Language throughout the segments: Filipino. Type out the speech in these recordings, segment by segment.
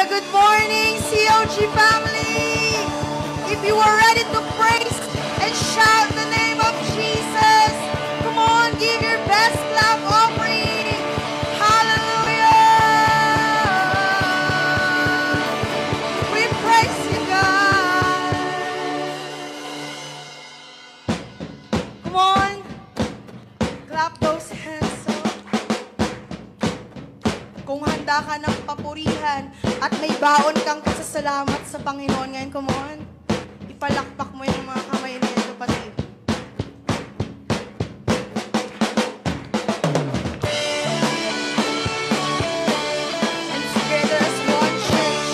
Good morning, COG family. If you are ready to praise and shout the name of Jesus, come on, give your best clap offering. Hallelujah. We praise you, God. Come on, clap those hands up. Kung handa ka ng papurihan at may baon kang pasasalamat sa Panginoon ngayon, come on, ipalakpak mo yung mga kamay niya, kapatid. And together as one church,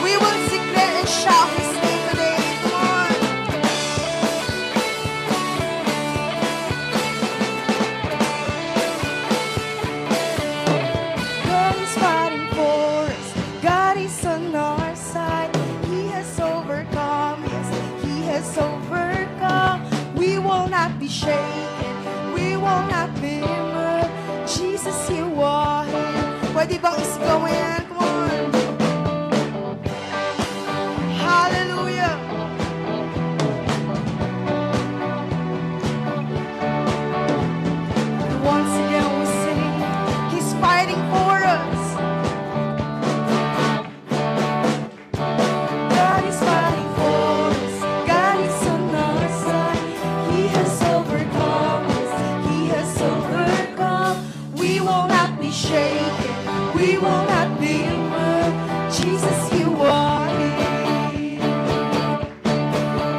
we will declare and shout His name today. Come on. God is fighting for us. God is on our side. He has overcome. Yes, He has overcome. We will not be shaken. We will not be moved. Jesus, You are here. Pwede bang isigaw mo yan? Come on. Hallelujah. And once again we sing, He's fighting for us. God is fighting for us. God is on our side. He has overcome us. He has overcome. We will not be shaken. We will not be moved. Jesus, You are here.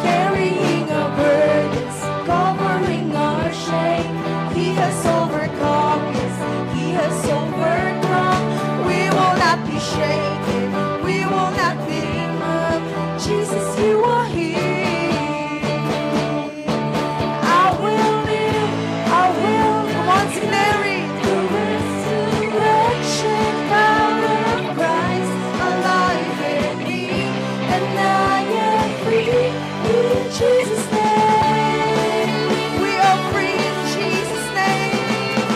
Carrying our burdens, covering our shame. He has overcome. Yes, He has overcome. We will not be shaken. We will not be moved. Jesus, You are here. I will live. I will. Come on, declare it. The resurrection power of Christ alive in me, and I am free in Jesus' name. We are free in Jesus' name.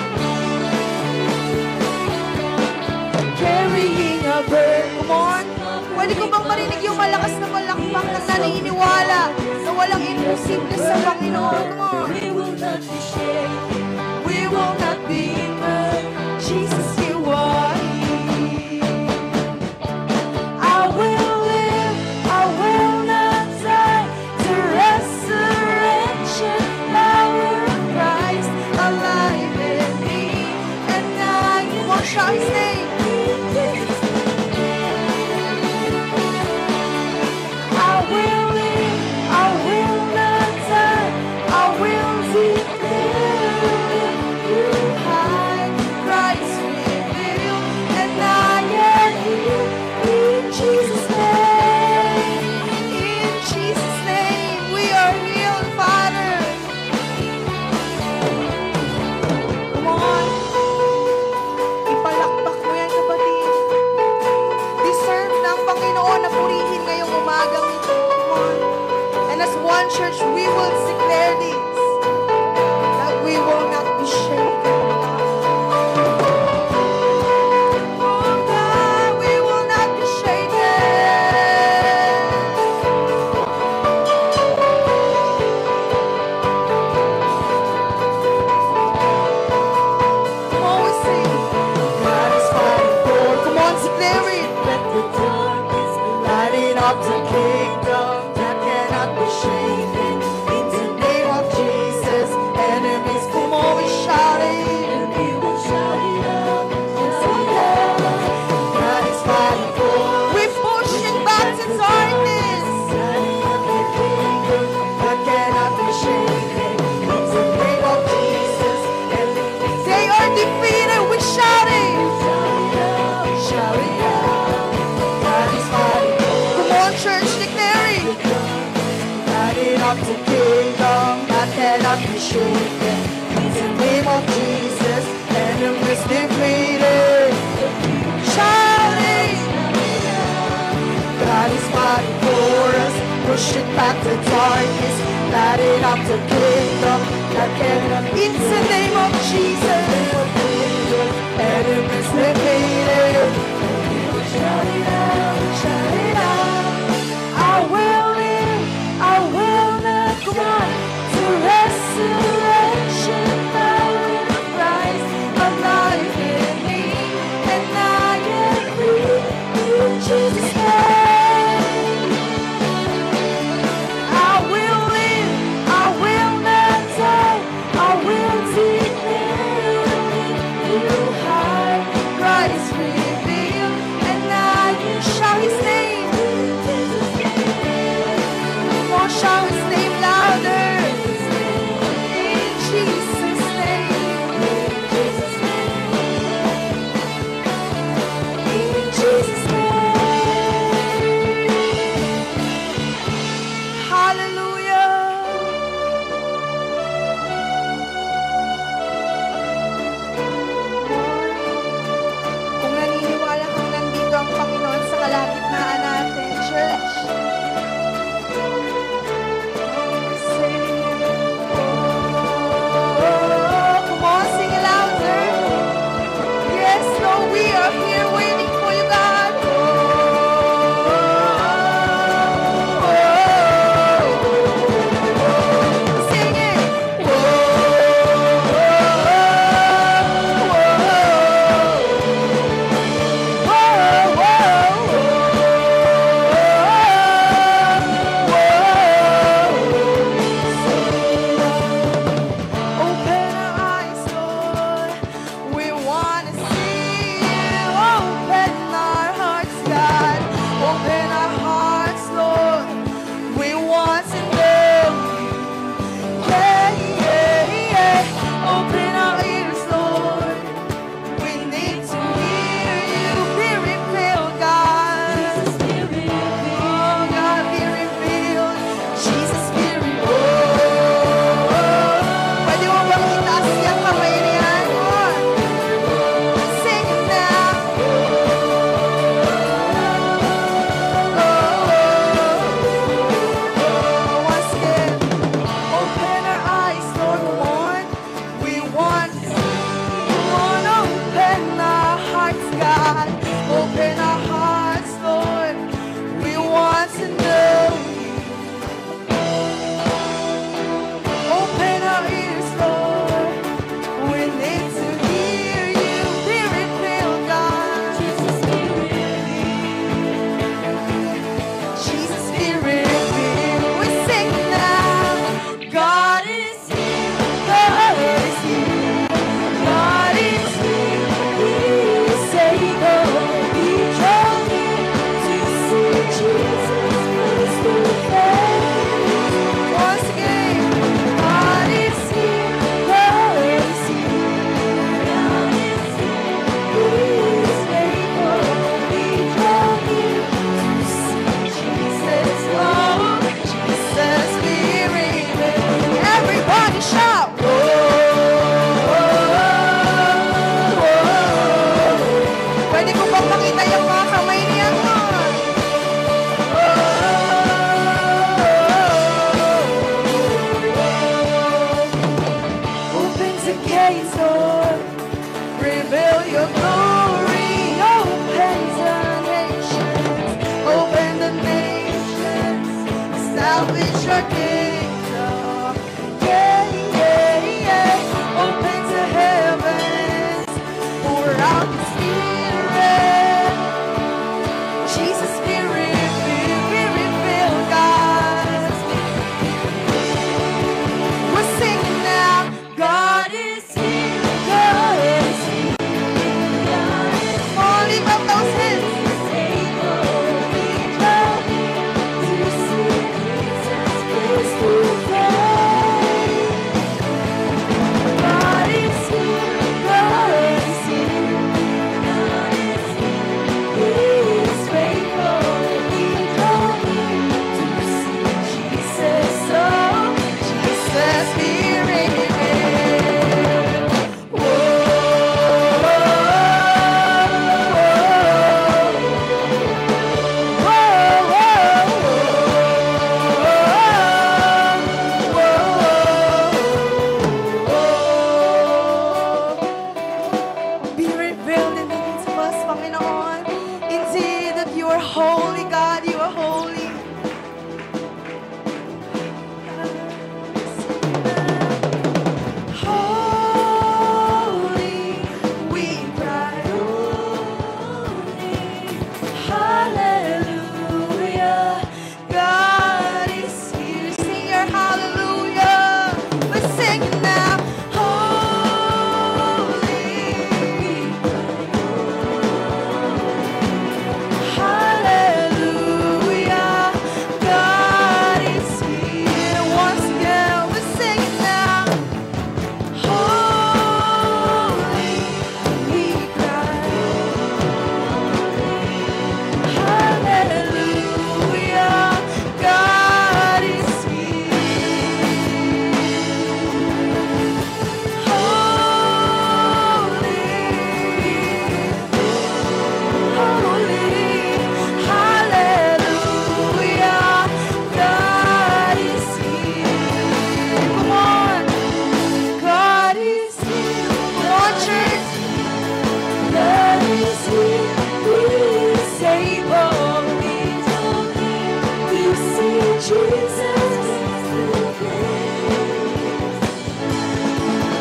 Carrying a burden. Come on. Pwede ko bang marinig yung malakas na palakpak na naniniwala na walang imposible sa Panginoon? Come on. We will not be shaken. We will not be moved. Jesus, You are here. I will live. I will not die. The resurrection power of Christ alive in me, and I will shout His name. I will live, I will not die, I will declare You hide Christ revealed, and I am healed in Jesus' name. In Jesus' name, we are healed, Father. Come on. Ipalakpak mo yan, kapatid. Deserve ng Panginoon na purihin ngayong umagang ito. Come on. And as one church, we will declare this, that we will not be shaken. Oh God, we will not be shaken. Come on, we sing. God is fighting for. Come on, declare it. Let the darkness lighting up the kingdom that cannot be shaken. In the name of Jesus, enemies, come on, we shout it. And we will shout it out. God is fighting for. We're pushing back the darkness. Lighting up the kingdom that cannot be shaken. In the name of Jesus, enemies, they are defeated. We shout it. Shout it out. God is fighting for. Come on, church, declare it. Lighting up the kingdom that cannot be shaken. In the name of Jesus, enemies defeated. Shout it. God is fighting for us, pushing back the darkness, lighting up the kingdom that cannot. In the name of Jesus, enemies defeated. Shout it out. your glory. Open the nations, open the nations, establish your kingdom. Yeah, yeah, yeah. Open the heavens, pour out the Spirit. Jesus, Spirit, fill God. We're singing now. God is here. God is here. Come on, lift up those hands. God is here. God is here. He is faithful. We come here to see Jesus. Oh, Jesus, here in Be revealed in the midst of us, Panginoon. Indeed, that you are holy, God. You are holy. Holy, we cry. Holy, hallelujah. God is here. Sing your hallelujah. We're singing now. Holy, hallelujah. God is here. Once again, we're singing now. Holy, we cry. Hallelujah. God is here. Holy, hallelujah. God is here. Come on. God is here. Come on, church. God is here. He is able. You see Jesus.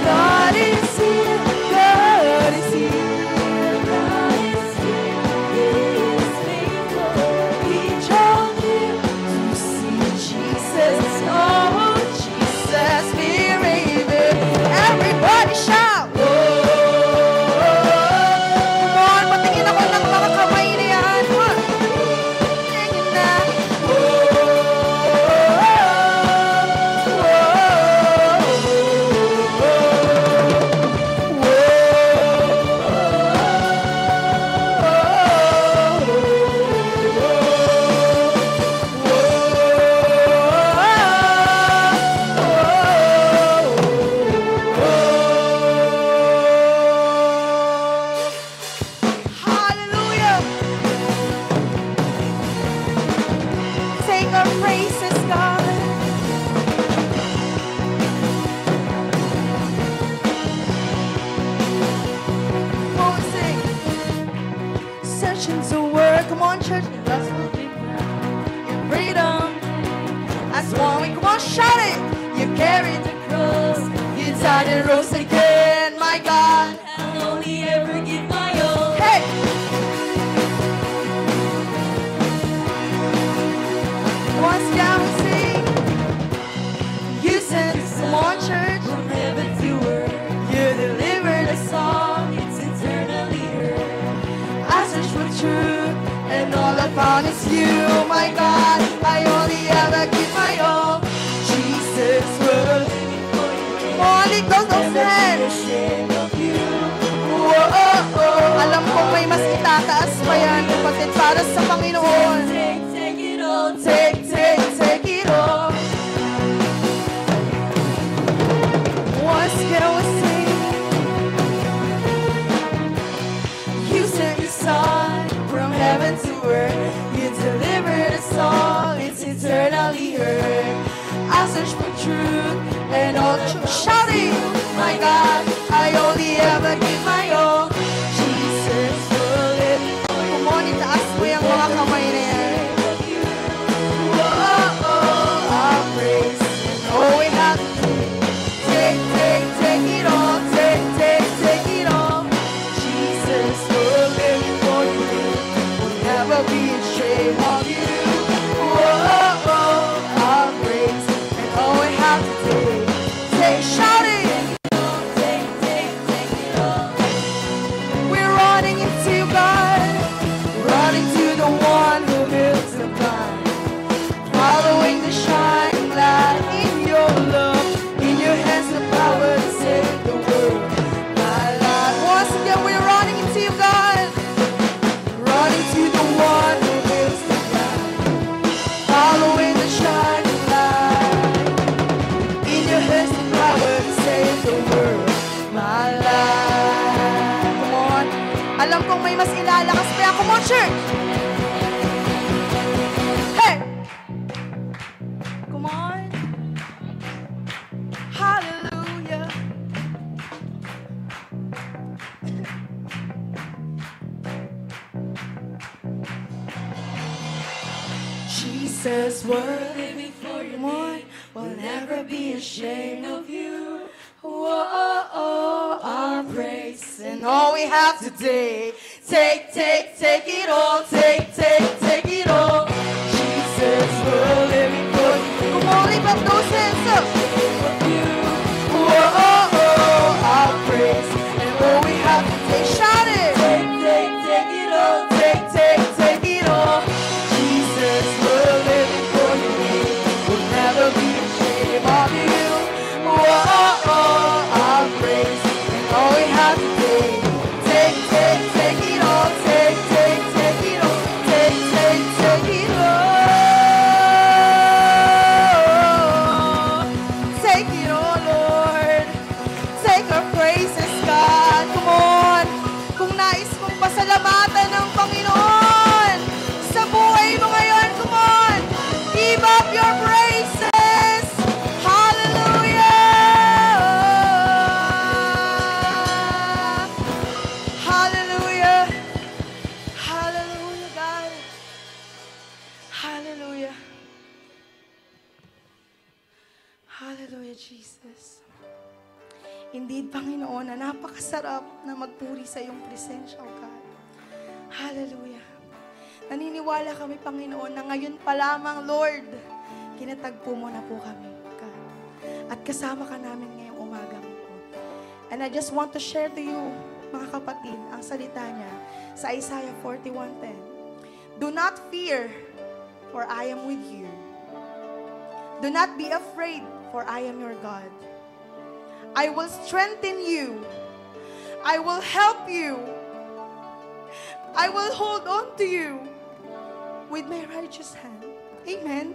God is here. God is here. God is here. He is faithful. We draw near to see Jesus. Oh, Jesus, be raving. Everybody shout. Come on, patingin ako ng mga kamay na yan. Come on. Tingin na. Hallelujah. Sing our praises, God. Come on, sing. Search into word. Come on, church. That's what we found. Your freedom. That's why we come on, shout it. You carried the cross. You died and rose again, my God. I'll only ever give my all. Hey. Once down we sing. You sent us, come on, church. From heaven to earth. You delivered a song. It's eternally heard. I searched for truth, and all I found is you, my God. I only ever give my all. Jesus will. Come on, lift those hands. Whoa, oh, oh. Alam ko may mas itataas pa yan kapatid para sa Panginoon. Take it all. Take it all. Once again we sing. You sent your son from heaven to earth. You delivered a song, it's eternally heard. I search for truth and all truth. Shouting, my God, I only ever give my all. to you, God. Running to the one who is the God. Following the shining light. In your hands the power to save the world. My life. Come on. Alam kong may mas ilalakas pa yan. Come on, church. Hey! Come on. Hallelujah. Jesus, worthy before your name, will never be ashamed of you. Whoa, our praise and all we have today. Take it all. Take it all. Jesus, worthy before your name. Come on, lift up those hands up. Whoa, our praise and all we have today. Shout it. Take it all. Take it all. Jesus, worthy before your name, will never be ashamed of you. Whoa, our praise and all we have today. Take it all. Take it all. Take it all. Take it all, Lord. Take our praises, God. Come on. Kung nais mong pasalamatan ng Panginoon sa buhay mo ngayon, come on. Give up your praises. Hallelujah. Hallelujah. Hallelujah, God. Hallelujah. Hallelujah, Jesus. Indeed, Panginoon, na napakasarap na magpuri sa iyong presensya, O God. Hallelujah. Naniniwala kami, Panginoon, na ngayon pa lamang, Lord, kinatagpo mo na po kami, God. At kasama ka namin ngayong umagang po. And I just want to share to you, mga kapatid, ang salita niya sa Isaiah 41:10. Do not fear, for I am with you. Do not be afraid, for I am your God. I will strengthen you. I will help you. I will hold on to you with my righteous hand. Amen.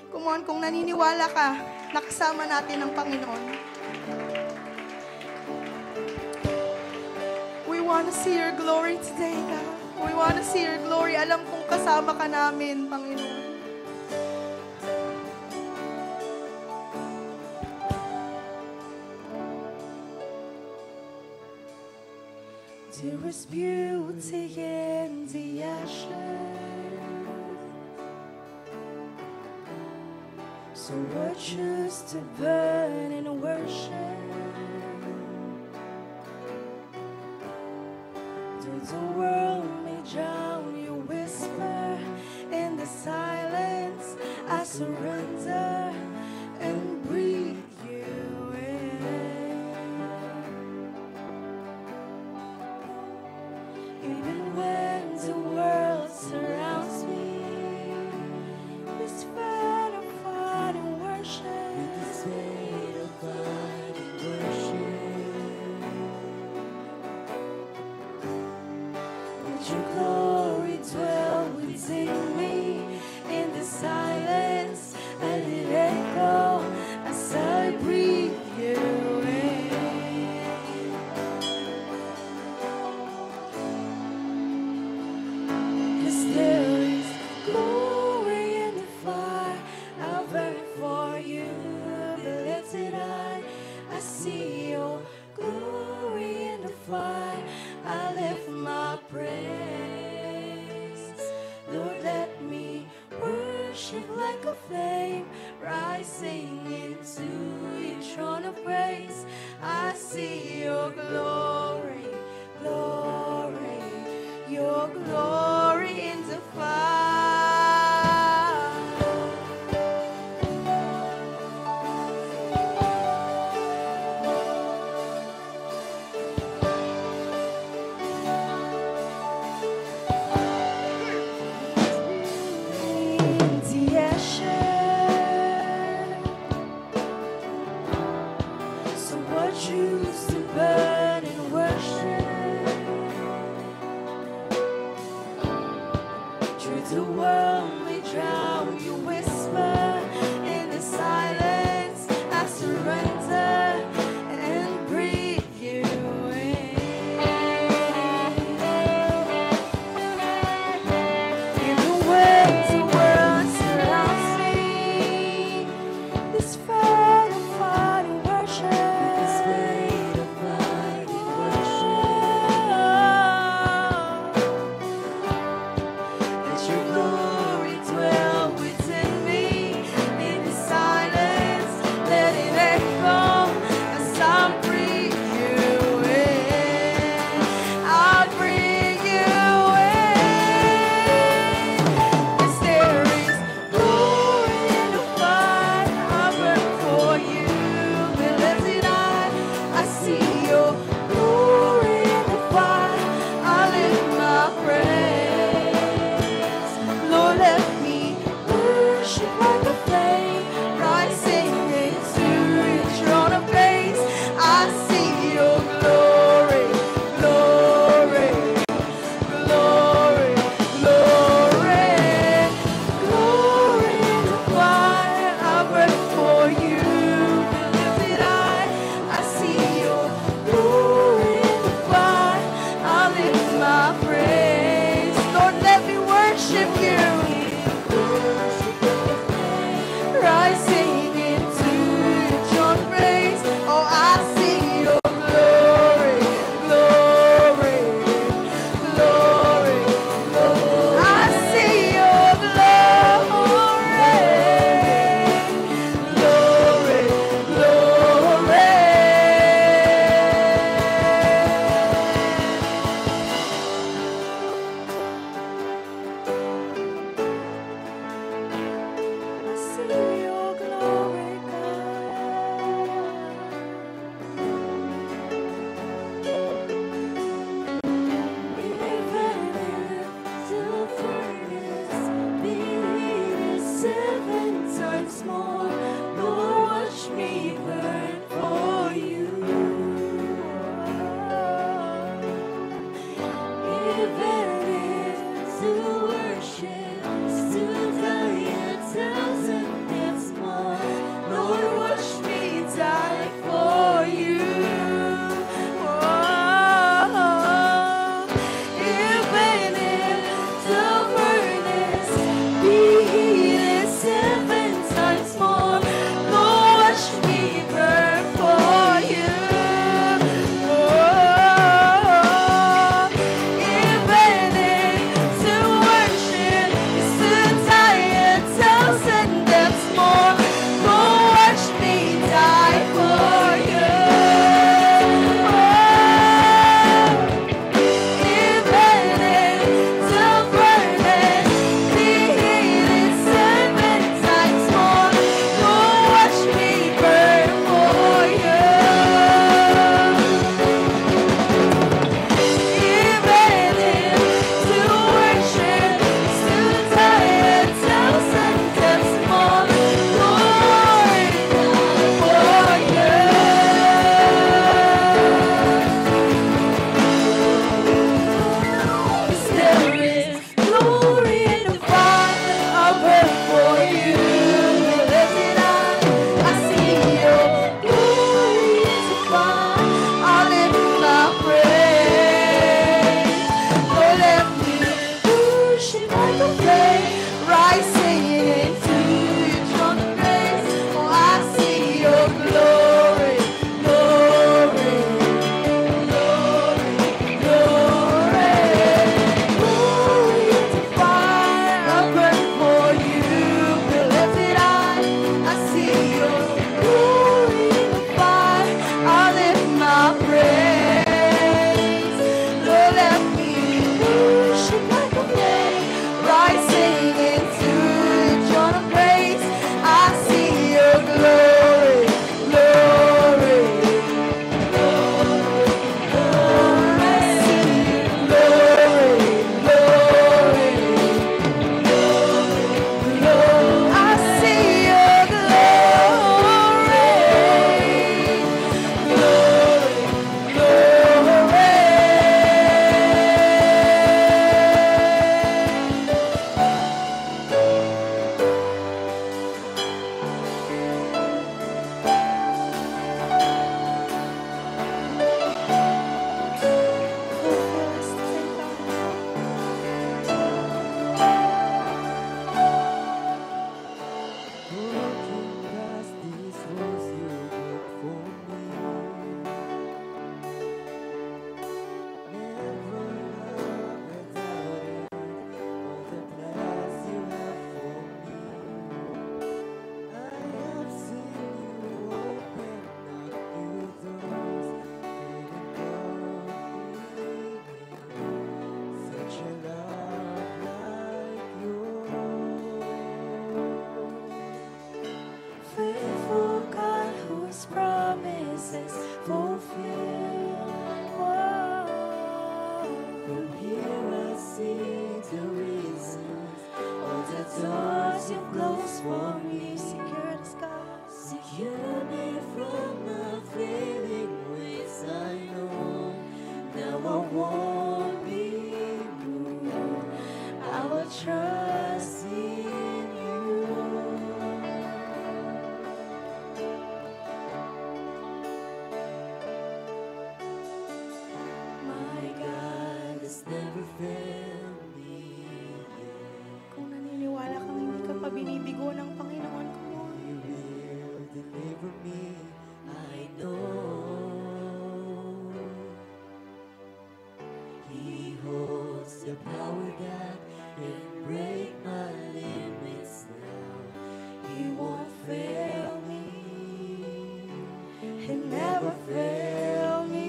Come on, kung naniniwala ka, nakasama natin ang Panginoon. We want to see your glory today, God. We want to see your glory. Alam kong kasama ka namin, Panginoon. There is beauty in the ashes, so I choose to burn in worship. Though the world may drown you, whisper in the silence, I surrender and breathe you in. Even when the world surrounds me, this fan of fun and worship, this made of fun and worship. Let your glory dwell within me. In the silence, let it echo as I breathe you in. 'Cause there is glory in the fire, I'll burn for you. The lifted eye, I see your glory in the fire. I lift my praise. Lord, let me worship like a flame, rising into your throne of praise. I see your glory, glory, your glory in the fire. Choose to burn in worship. the world may drown, you whisper in the silence. I surrender and breathe you in. Even when the world surrounds me, this fire of mighty worship, this fire of mighty let your glory dwell within me. In the silence, let it echo as I breathe you in. I'll breathe you in. 'Cause there is glory in the fire I burn for you. Be lifted high, I see your glory in the fire. I lift my praise. Lord, let me worship like a flame, rising into your throne of grace. I see your glory, glory, glory, glory, glory in the fire. I burn for you. Be lifted high, I see your glory in the fire. I lift my praise. Lord, let me worship you. Rising into your throne of grace. Oh, I see your glory, glory, glory, glory. I see your glory, glory, glory. I see your glory, more. Lord, watch me burn for you. Even if to worship, to die 1,000 deaths more. Lord, watch me die for you. Even if the furnace be heated 7 times more, Lord, watch me burn for you. Even From here I see the reasons, all the doors you've closed for me. Secure us, God. Secure me from the failing ways I know. Now I won't be moved. I will trust in you. My God has never failed me yet. Kung naniniwala kang hindi ka pa binibigo ng Panginoon, come on. He will deliver me, I know. He holds the power that can break my limits now. He won't fail me. He'll never fail me.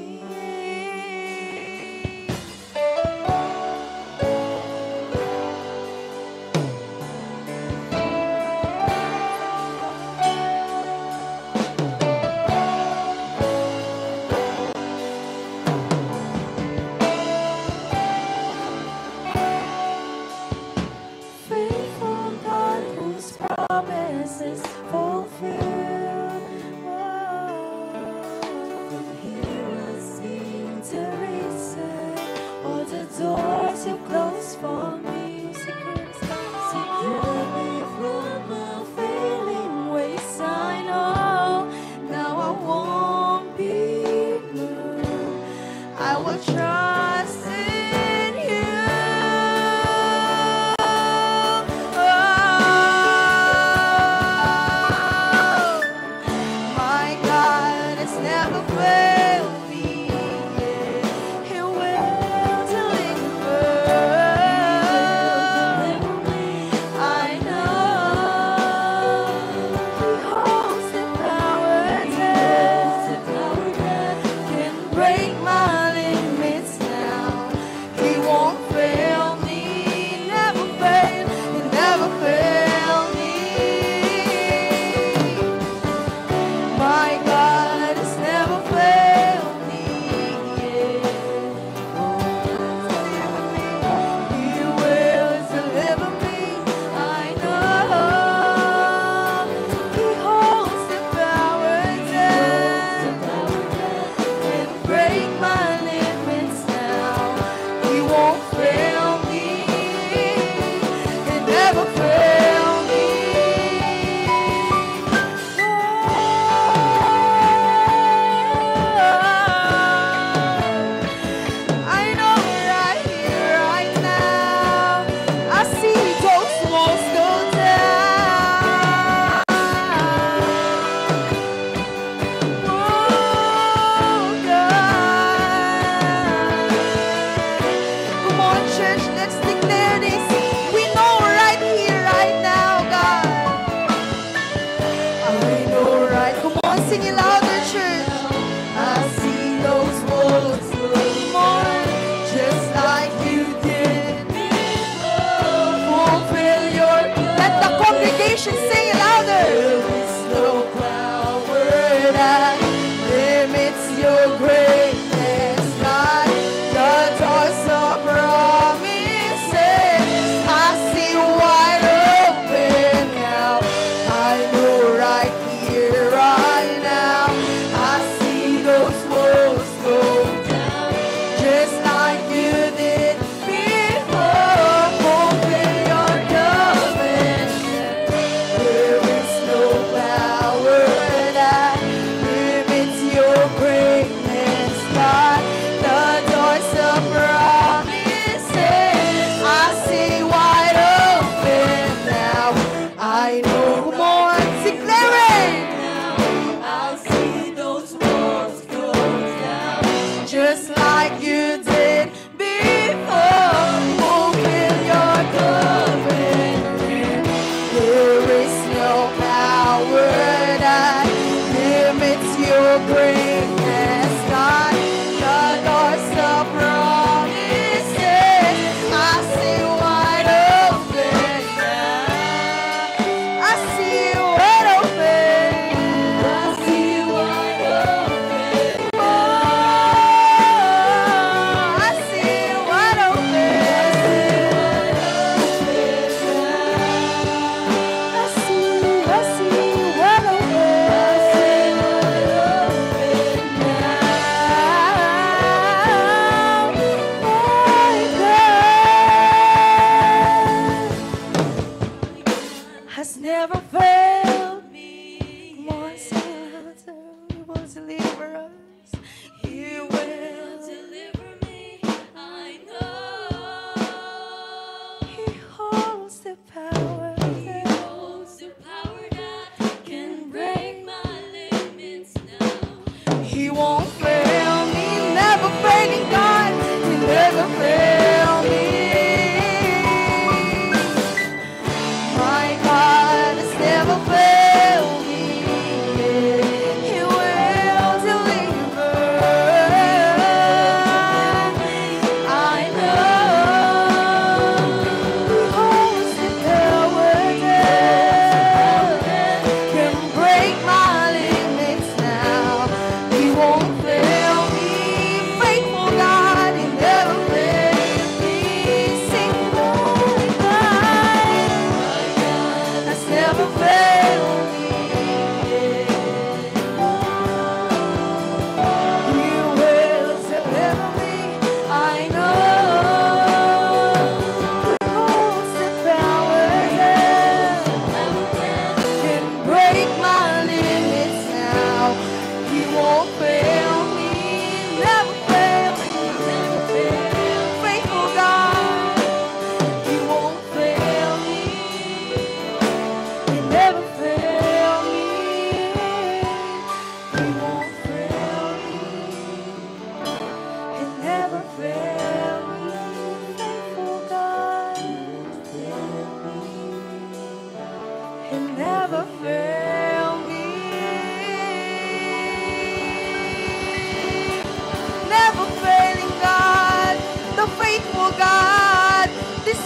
Faithful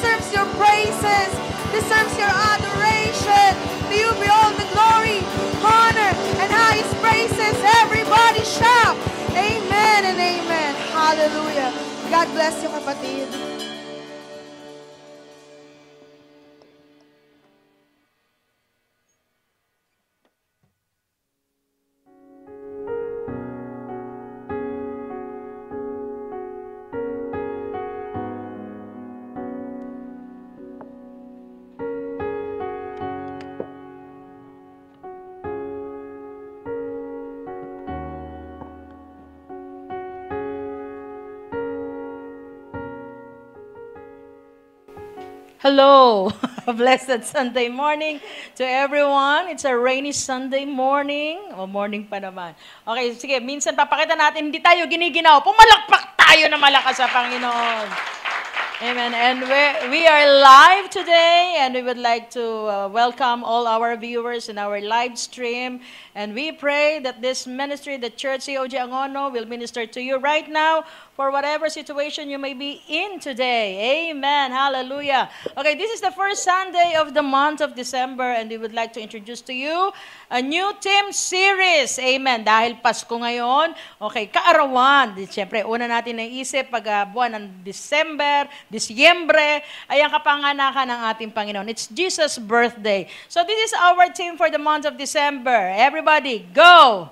deserves your praises, deserves your adoration. To you be all the glory, honor, and highest praises. Everybody shout, amen and amen. Hallelujah. God bless you, kapatid. Hello! Blessed Sunday morning to everyone. It's a rainy Sunday morning. O, morning pa naman. Okay, sige, minsan papakita natin, hindi tayo giniginaw. Pumalakpak tayo na malakas sa Panginoon. Amen. And we are live today, and we would like to welcome all our viewers in our live stream. And we pray that this ministry, the Church COG Angono, will minister to you right now for whatever situation you may be in today. Amen. Hallelujah. Okay, this is the first Sunday of the month of December, and we would like to introduce to you a new theme series. Amen. Dahil Pasko ngayon, okay, kaarawan. Siyempre, una natin naisip pag buwan ng Disyembre, ay ang kapanganakan ng ating Panginoon. It's Jesus' birthday. So this is our theme for the month of December. Everybody, go!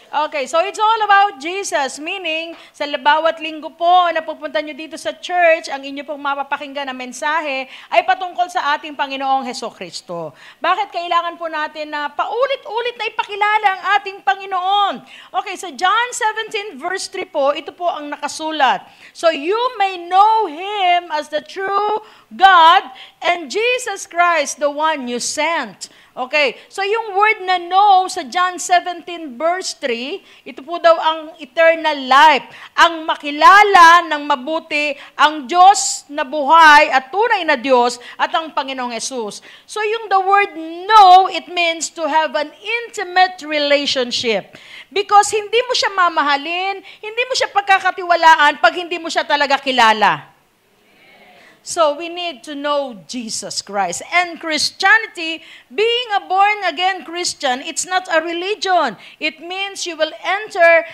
Okay, so it's all about Jesus, meaning sa bawat linggo po na pupunta nyo dito sa church, ang inyo pong mapapakinggan na mensahe ay patungkol sa ating Panginoong Hesukristo. Bakit kailangan po natin na paulit-ulit na ipakilala ang ating Panginoon? Okay, so John 17 verse 3 po, ito po ang nakasulat. So you may know Him as the true God and Jesus Christ, the one you sent. Okay, so yung word na know sa John 17 verse 3, ito po daw ang eternal life. Ang makilala ng mabuti ang Diyos na buhay at tunay na Diyos at ang Panginoong Hesus. So yung the word know, it means to have an intimate relationship. Because hindi mo siya mamahalin, hindi mo siya pagkakatiwalaan pag hindi mo siya talaga kilala. So we need to know Jesus Christ. And Christianity, being a born-again Christian, it's not a religion. It means you will enter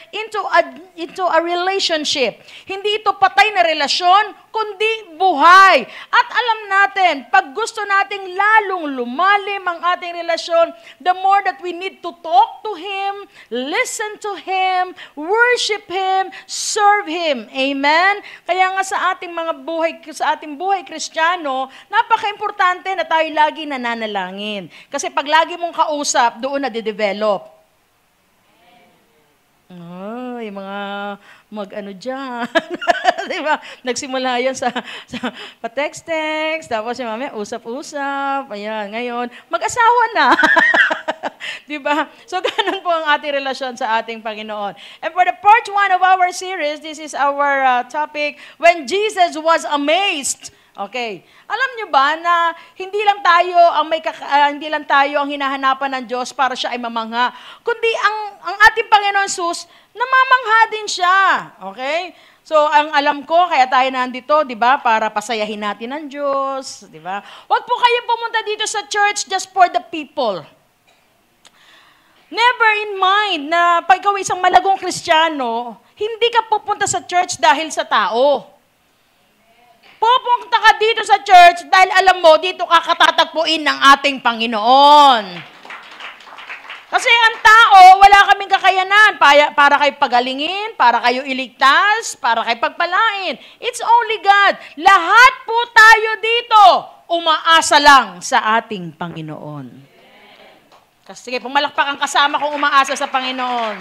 into a relationship. Hindi ito patay na relasyon, kundi buhay. At alam natin, pag gusto nating lalong lumalim ang ating relasyon, the more that we need to talk to Him, listen to Him, worship Him, serve Him. Amen? Kaya nga sa ating buhay Kristiyano, napaka-importante na tayo lagi nananalangin. Kasi pag lagi mong kausap, doon na-develop. Yung mga mag-ano dyan. Diba? Nagsimula yan sa pa-text-text, tapos yung mamaya usap-usap. Ayan, ngayon, mag-asawa na. Diba? So, ganun po ang ating relasyon sa ating Panginoon. And for the part 1 of our series, this is our topic, When Jesus Was Amazed. Okay. Alam niyo ba na hindi lang tayo ang hinahanapan ng Diyos para siya ay mamangha, kundi ang ating Panginoon Jesus, namamangha din siya. Okay? So, ang alam ko, kaya tayo nandito, di ba, para pasayahin natin ang Diyos, di ba? Huwag po kayong pumunta dito sa church just for the people. Never in mind na pag ikaw isang malagong Kristiyano, hindi ka pupunta sa church dahil sa tao. Pupunta ka dito sa church dahil alam mo, dito ka katatagpuin ng ating Panginoon. Kasi ang tao, wala kaming kakayanan para kayo pagalingin, para kayo iligtas, para kayo pagpalain. It's only God. Lahat po tayo dito, umaasa lang sa ating Panginoon. Kasi sige, pumalakpak ang kasama kung umaasa sa Panginoon.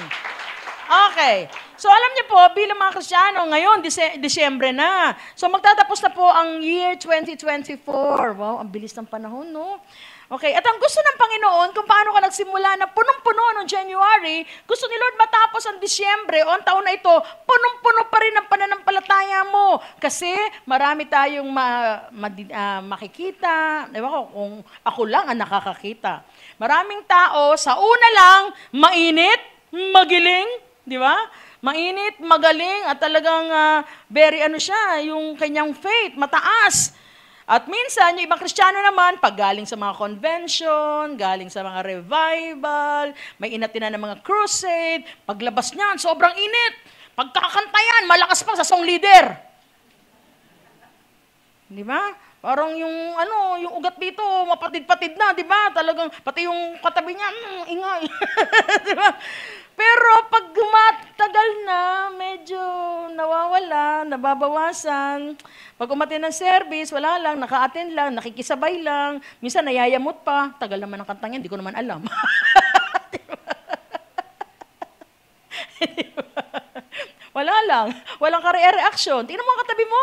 Okay. So alam niyo po, bilang mga Kristiyano, ngayon, Disyembre na. So magtatapos na po ang year 2024. Wow, ang bilis ng panahon, no? Okay, at ang gusto ng Panginoon, kung paano ka nagsimula na punong-puno noong January, gusto ni Lord matapos ang Disyembre o ang taon na ito, punong-puno pa rin ang pananampalataya mo. Kasi marami tayong makikita. Diba ko, kung ako lang ang nakakakita. Maraming tao, sa una lang, mainit, magiling, di ba? Mainit, magaling, at talagang very ano siya, yung kanyang faith, mataas. At minsan, yung ibang Kristiyano naman, pag galing sa mga convention, galing sa mga revival, may inatina ng mga crusade, paglabas niyan, sobrang init. Pagkakanta yan, malakas pa sa song leader. Di ba? Parang yung ugat dito, mapatid-patid na, di ba? Talagang, pati yung katabi niya, ingay. Di ba? Pero pag gumatagal na, medyo nawawala, nababawasan. Pag umatin ng service, wala lang, naka-attend lang, nakikisabay lang. Minsan nayayamot pa. Tagal naman ng kantang yan, hindi ko naman alam. Wala lang. Walang ka-reaction. Tingnan mo ang katabi mo.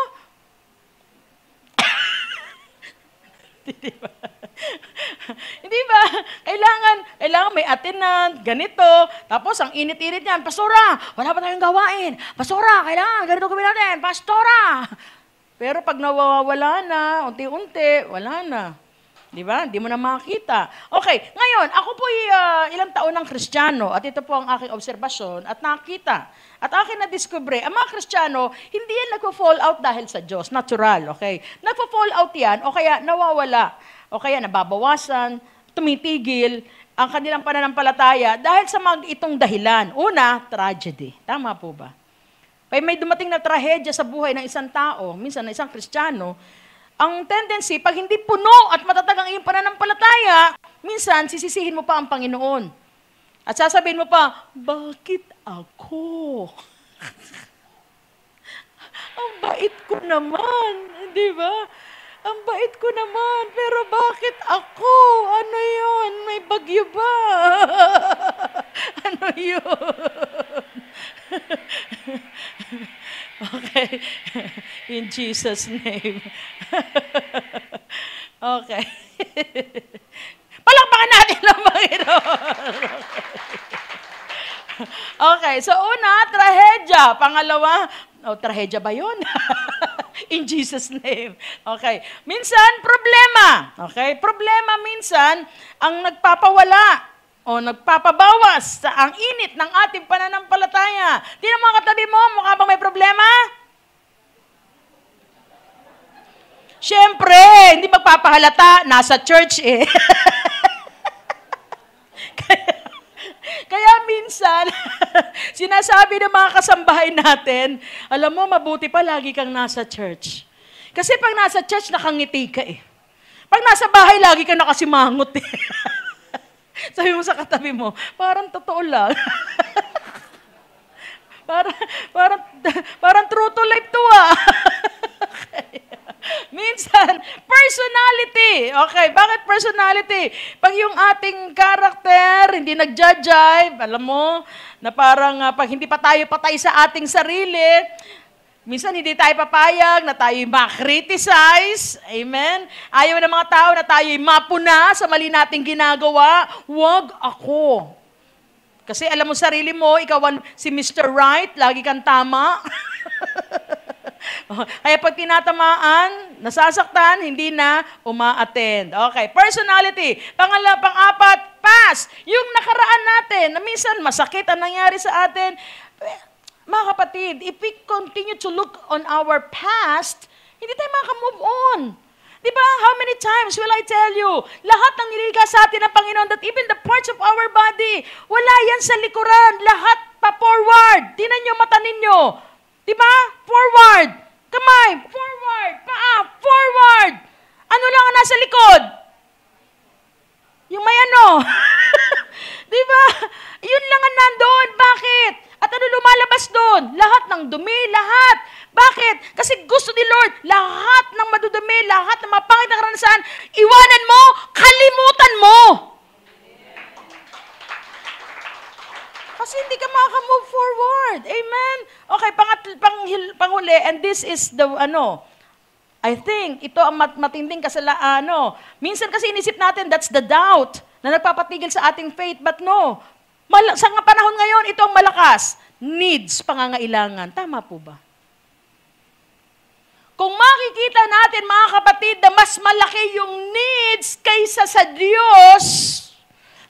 Hindi ba? Kailangan may attendant, ganito. Tapos ang init-init niyan, Pastora, wala pa tayong gawain. Pastora, kailangan, ganito gawin natin. Pastora! Pero pag nawawala na, unti-unti, wala na. Di ba? Hindi mo na makita. Okay, ngayon, ako po ilang taon ng Kristiyano at ito po ang aking obserbasyon at nakita. At akin na-discover, ang mga Kristiyano, hindi yan nagpo-fall out dahil sa Diyos. Natural, okay? Nagpo-fall out yan o kaya nawawala o kaya nababawasan, tumitigil ang kanilang pananampalataya dahil sa itong dahilan. Una, tragedy. Tama po ba? May dumating na trahedya sa buhay ng isang tao, minsan na isang Kristiyano, ang tendency, pag hindi puno at matatag ang iyong pananampalataya, minsan sisisihin mo pa ang Panginoon. At sasabihin mo pa, bakit ako? Ang bait ko naman, di ba? Ang bait ko naman, pero bakit ako? Ano yun? May bagyo ba? Ano yun? Okay. In Jesus' name. Okay. Palakpakan natin ang Panginoon. Okay. So, una, trahedya. Pangalawa, trahedya ba yun? In Jesus' name. Okay. Minsan, problema. Okay? Problema minsan ang nagpapawala o nagpapabawas sa ang init ng ating pananampalataya. Tingnan mo ang katabi mo, mukha bang may problema? Siyempre, hindi magpapahalata, nasa church eh. Kaya minsan, sinasabi ng mga kasambahay natin, alam mo, mabuti pa lagi kang nasa church. Kasi pag nasa church, nakangiti ka eh. Pag nasa bahay, lagi kang nakasimangot eh. Sabi mo sa katabi mo, parang totoo lang. parang true to life to ah. Okay. Minsan, personality. Okay, bakit personality? Pag yung ating character, hindi nag-jive, alam mo, na parang pag hindi pa tayo patay sa ating sarili, minsan hindi tayo papayag na tayo'y ma-criticize. Amen? Ayaw ng mga tao na tayo'y mapuna sa mali nating ginagawa. Huwag ako. Kasi alam mo sarili mo, ikaw si Mr. Right, lagi kang tama. Kaya pag tinatamaan, nasasaktan, hindi na uma-attend. Okay, personality. Pang-apat, past. Yung nakaraan natin, na minsan masakit ang nangyari sa atin. Mga kapatid, if we continue to look on our past, hindi tayo maka-move on. Di ba? How many times will I tell you? Lahat ng nilikha sa atin ng Panginoon, that even the parts of our body, wala yan sa likuran. Lahat pa forward. Tingnan nyo, mata ninyo. Di ba? Forward. Kamay, forward. Paa, forward. Ano lang ang nasa likod? Yung may ano. Di ba? Yun lang ang nandoon. Bakit? At ano lumalabas doon? Lahat ng dumi, lahat. Bakit? Kasi gusto ni Lord, lahat ng madudumi, lahat ng mapangit na karanasan, iwanan mo, kalimutan mo. Kasi hindi ka makaka-move forward. Amen? Okay, panghuli, and this is the, I think, ito ang matinding kasalaan, Minsan kasi inisip natin, that's the doubt, na nagpapatigil sa ating faith, but no. Sa panahon ngayon, ito ang malakas. Needs, pangangailangan. Tama po ba? Kung makikita natin, mga kapatid, na mas malaki yung needs kaysa sa Diyos,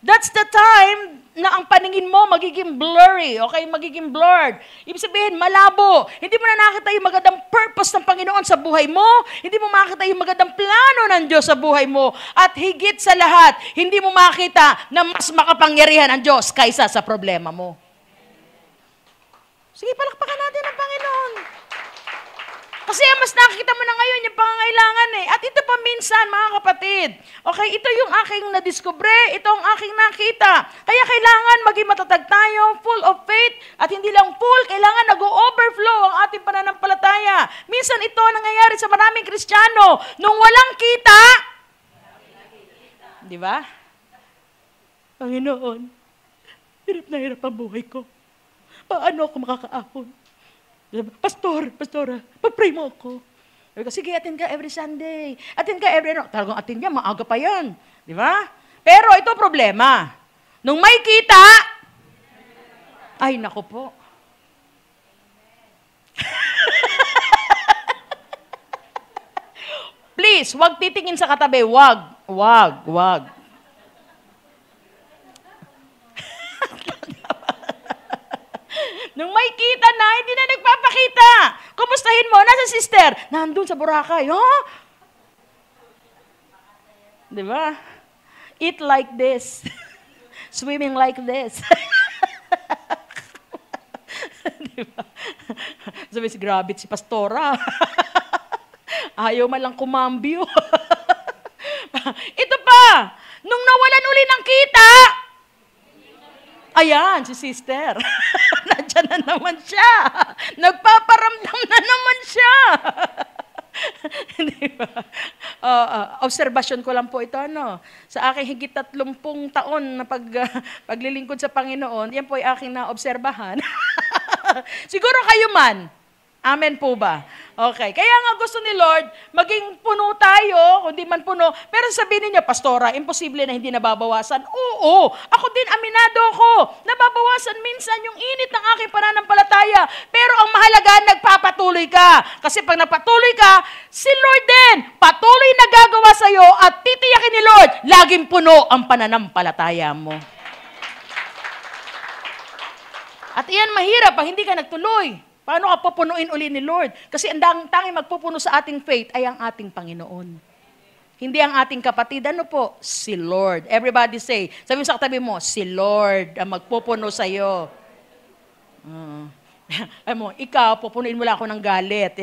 That's the time na ang paningin mo magiging blurry, okay? Magiging blurred. Ibig sabihin, malabo. Hindi mo na nakita yung magandang purpose ng Panginoon sa buhay mo. Hindi mo makita yung magandang plano ng Diyos sa buhay mo. At higit sa lahat, hindi mo makita na mas makapangyarihan ang Diyos kaysa sa problema mo. Sige, palakpakan natin ang Panginoon. Kasi mas nakikita mo na ngayon yung pangangailangan eh. At ito pa minsan, mga kapatid. Okay, ito yung aking nadiskubre, ito ang aking nakita. Kaya kailangan maging matatag tayo, full of faith, at hindi lang full, kailangan nag-overflow ang ating pananampalataya. Minsan ito nangyayari sa maraming Kristiyano. Nung walang kita, di ba? Panginoon, hirap na hirap ang buhay ko. Paano ako makakaahon? Pastora, pag-pray mo ako. Sige, attend ka every Sunday. Attend ka every, talagang attend niya, maaga pa yan. Di ba? Pero ito problema. Nung may kita, ay, nako po. Please, wag titingin sa katabi. Wag. Nung may kita na, hindi na nagpapakita. Kumustahin mo? Nasa sister? Nandun sa Boracay. Huh? Di ba? Eat like this. Swimming like this. Di ba? Sabi si grabe si Pastora. Ayaw man lang kumambyo. Ito pa, nung nawalan uli ng kita, ayan, si sister. Nandiyan na naman siya. Nagpaparamdam na naman siya. Di ba? Obserbasyon ko lang po ito, no? Sa aking higit 30 taon na paglilingkod sa Panginoon, yan po ay aking naobserbahan. Siguro kayo man. Amen po ba? Okay. Kaya nga gusto ni Lord, maging puno tayo, kung di man puno. Pero sabihin niya, Pastora, imposible na hindi nababawasan. Oo, ako din, aminado ako. Nababawasan minsan yung init ng aking pananampalataya. Pero ang mahalaga, nagpapatuloy ka. Kasi pag nagpatuloy ka, si Lord din, patuloy na gagawa sa'yo at titiyakin ni Lord, laging puno ang pananampalataya mo. At iyan mahirap pag hindi ka nagtuloy. Paano ka pupunuin uli ni Lord? Kasi ang tanging magpupuno sa ating faith ay ang ating Panginoon. Hindi ang ating kapatid. Ano po? Si Lord. Everybody say, sabi mo sa katabi mo, si Lord ang magpupuno sa iyo. Ay mo, ikaw, pupunuin mo lang ako ng galit.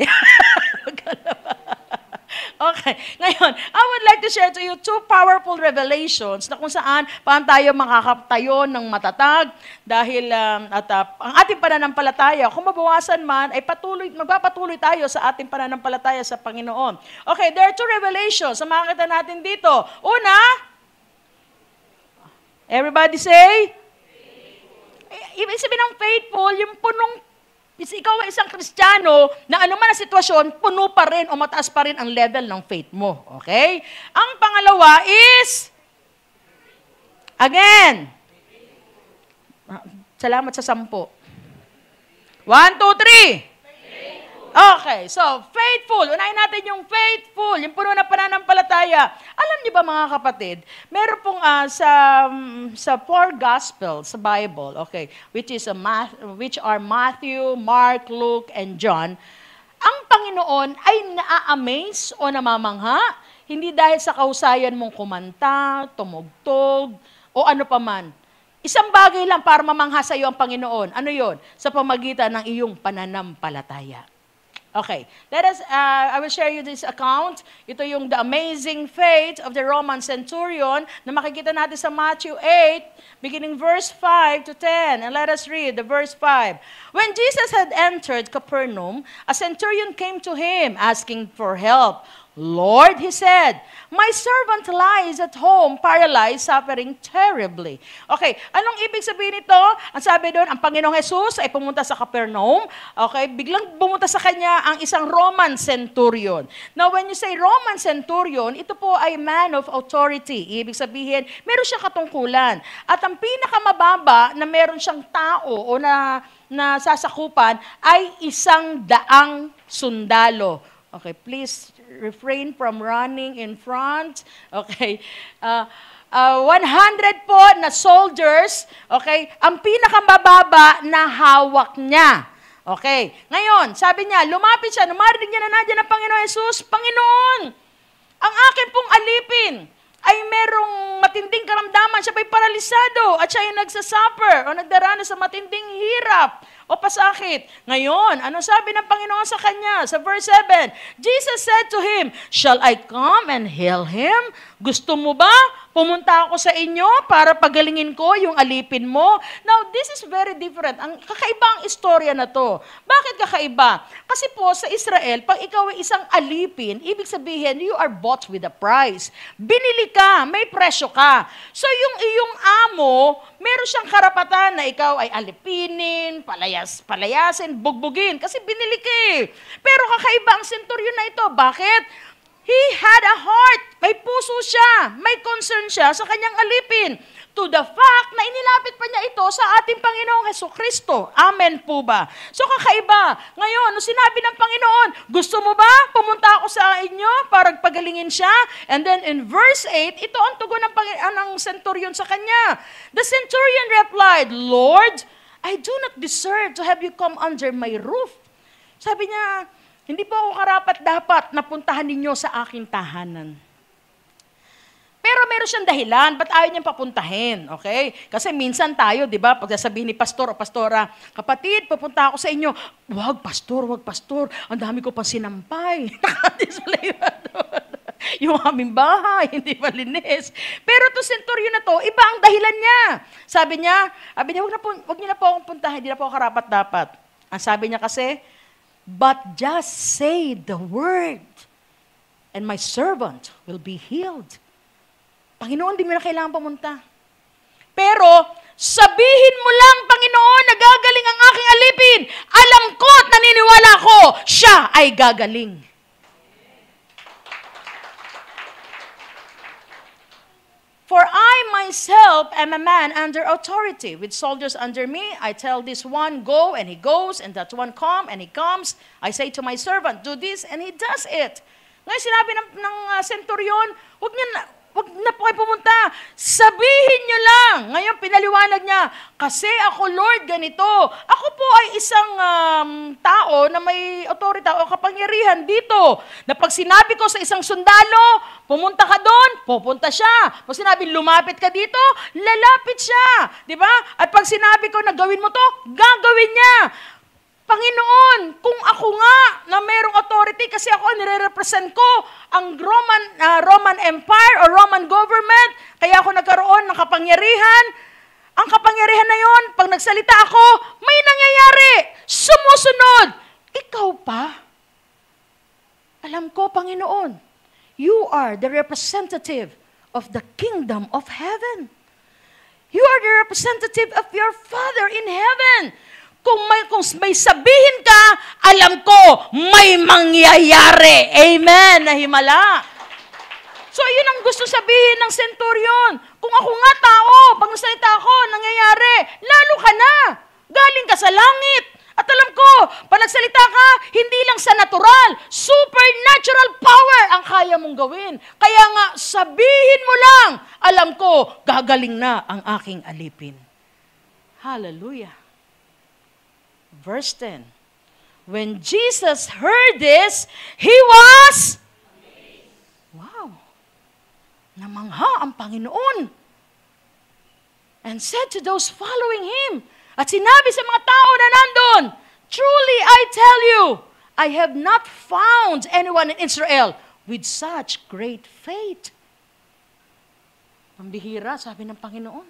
Okay. Ngayon, I would like to share to you 2 powerful revelations na kung saan paano tayo makakatayo ng matatag dahil ang ating pananampalataya, kung mabawasan man, ay magpapatuloy tayo sa ating pananampalataya sa Panginoon. Okay, there are 2 revelations na makikita natin dito. Una, everybody say, ibig sabihin ng faithful, yung punong ikaw ay isang Kristiyano na anuman ang sitwasyon, puno pa rin o mataas pa rin ang level ng faith mo. Okay? Ang pangalawa is, again, salamat sa 10. 1, 2, 3. Okay, so faithful. Unahin natin yung faithful, yung puno na pananampalataya. Alam niyo ba mga kapatid, meron pong sa 4 Gospels sa Bible, okay, which are Matthew, Mark, Luke, and John, ang Panginoon ay naa-amaze o namamangha, hindi dahil sa kahusayan mong kumanta, tumugtog, o ano paman. Isang bagay lang para mamangha sa iyo ang Panginoon. Ano yon? Sa pamagitan ng iyong pananampalataya. Okay, I will share you this account. Ito yung the amazing faith of the Roman centurion na makikita natin sa Matthew 8, beginning verse 5 to 10. And let us read the verse 5. When Jesus had entered Capernaum, a centurion came to him asking for help. Lord, he said, my servant lies at home, paralyzed, suffering terribly. Okay, anong ibig sabihin nito? Ang sabi doon, ang Panginoong Jesus ay pumunta sa Capernaum. Okay, biglang pumunta sa kanya ang isang Roman centurion. Now, when you say Roman centurion, ito po ay man of authority. Ibig sabihin, meron siyang katungkulan. At ang pinakamababa na meron siyang tao o na sasakupan ay 100 sundalo. Okay, please refrain from running in front. Okay. 100 po na soldiers, okay, ang pinakamababa na hawak niya. Okay, ngayon, sabi niya, lumapit siya, numarinig niya na nandiyan ang Panginoon Jesus, Panginoon, ang akin pong alipin ay merong matinding karamdaman, siya ba'y paralisado at siya ay nagsasuffer o nagdaranas sa matinding hirap o pasakit. Ngayon, ano sabi ng Panginoon sa kanya? Sa verse 7, Jesus said to him, shall I come and heal him? Gusto mo ba? Pumunta ako sa inyo para pagalingin ko yung alipin mo. Now, this is very different. Ang kakaiba ang istorya na to. Bakit kakaiba? Kasi po sa Israel, pag ikaw ay isang alipin, ibig sabihin, you are bought with a price. Binili ka, may presyo ka. So yung iyong amo, meron siyang karapatan na ikaw ay alipinin, palayasin, bugbugin, kasi binili ka eh. Pero kakaiba ang senturyon na ito. Bakit? He had a heart. May puso siya. May concern siya sa kanyang alipin. To the fact na inilapit pa niya ito sa ating Panginoong Hesukristo. Amen po ba? So kakaiba. Ngayon, nung sinabi ng Panginoon, gusto mo ba pumunta ako sa inyo para pagalingin siya? And then in verse 8, ito ang tugon ng centurion sa kanya. The centurion replied, Lord, I do not deserve to have you come under my roof. Sabi niya, hindi po ako karapat-dapat na puntahan ninyo sa aking tahanan. Pero meron siyang dahilan, ba't ayaw niyang papuntahin? Okay? Kasi minsan tayo, di ba, pag sasabihin ni pastor o pastora, kapatid, pupunta ako sa inyo. Wag, pastor. Ang dami ko pang sinampay. Yung aming bahay, hindi malinis. Pero to centurion na to, iba ang dahilan niya. Sabi niya, wag niyo na po akong puntahin, hindi na po ako karapat-dapat. Ang sabi niya kasi, but just say the word, and my servant will be healed. Panginoon, di mo na kailangan pumunta. Pero, sabihin mo lang, Panginoon, nagagaling ang aking alipin. Alam ko at naniniwala ko, siya ay gagaling. For I myself am a man under authority, with soldiers under me. I tell this one, go, and he goes, and that one, come, and he comes. I say to my servant, do this, and he does it. Ngayon sinabi ng centurion, wag na po kayo pumunta. Sabihin nyo lang. Ngayon pinaliwanag niya, kasi ako Lord ganito. Ako po ay isang tao na may otorita o kapangyarihan dito. Na pag sinabi ko sa isang sundalo, pumunta ka doon, pupunta siya. Pag sinabi lumapit ka dito, lalapit siya. Di ba? At pag sinabi ko na gawin mo to, gagawin niya. Panginoon, kung ako nga na merong authority kasi ako nire-represent ko ang Roman Empire o Roman government, kaya ako nagkaroon ng kapangyarihan. Ang kapangyarihan na yon, pag nagsalita ako, may nangyayari. Sumusunod. Ikaw pa? Alam ko, Panginoon, you are the representative of the kingdom of heaven. You are the representative of your Father in heaven. Kung may sabihin ka, alam ko, may mangyayari. Amen. Nahimala. So, yun ang gusto sabihin ng centurion. Kung ako nga tao, pag nasalita ako, nangyayari, lalo ka na. Galing ka sa langit. At alam ko, pag nagsalita ka, hindi lang sa natural, supernatural power ang kaya mong gawin. Kaya nga, sabihin mo lang, alam ko, gagaling na ang aking alipin. Hallelujah. Verse 10. When Jesus heard this, he was wow. Namangha ang Panginoon. And said to those following him, at sinabi sa mga tao na nandun, truly I tell you, I have not found anyone in Israel with such great faith. Pambihira, sabi ng Panginoon.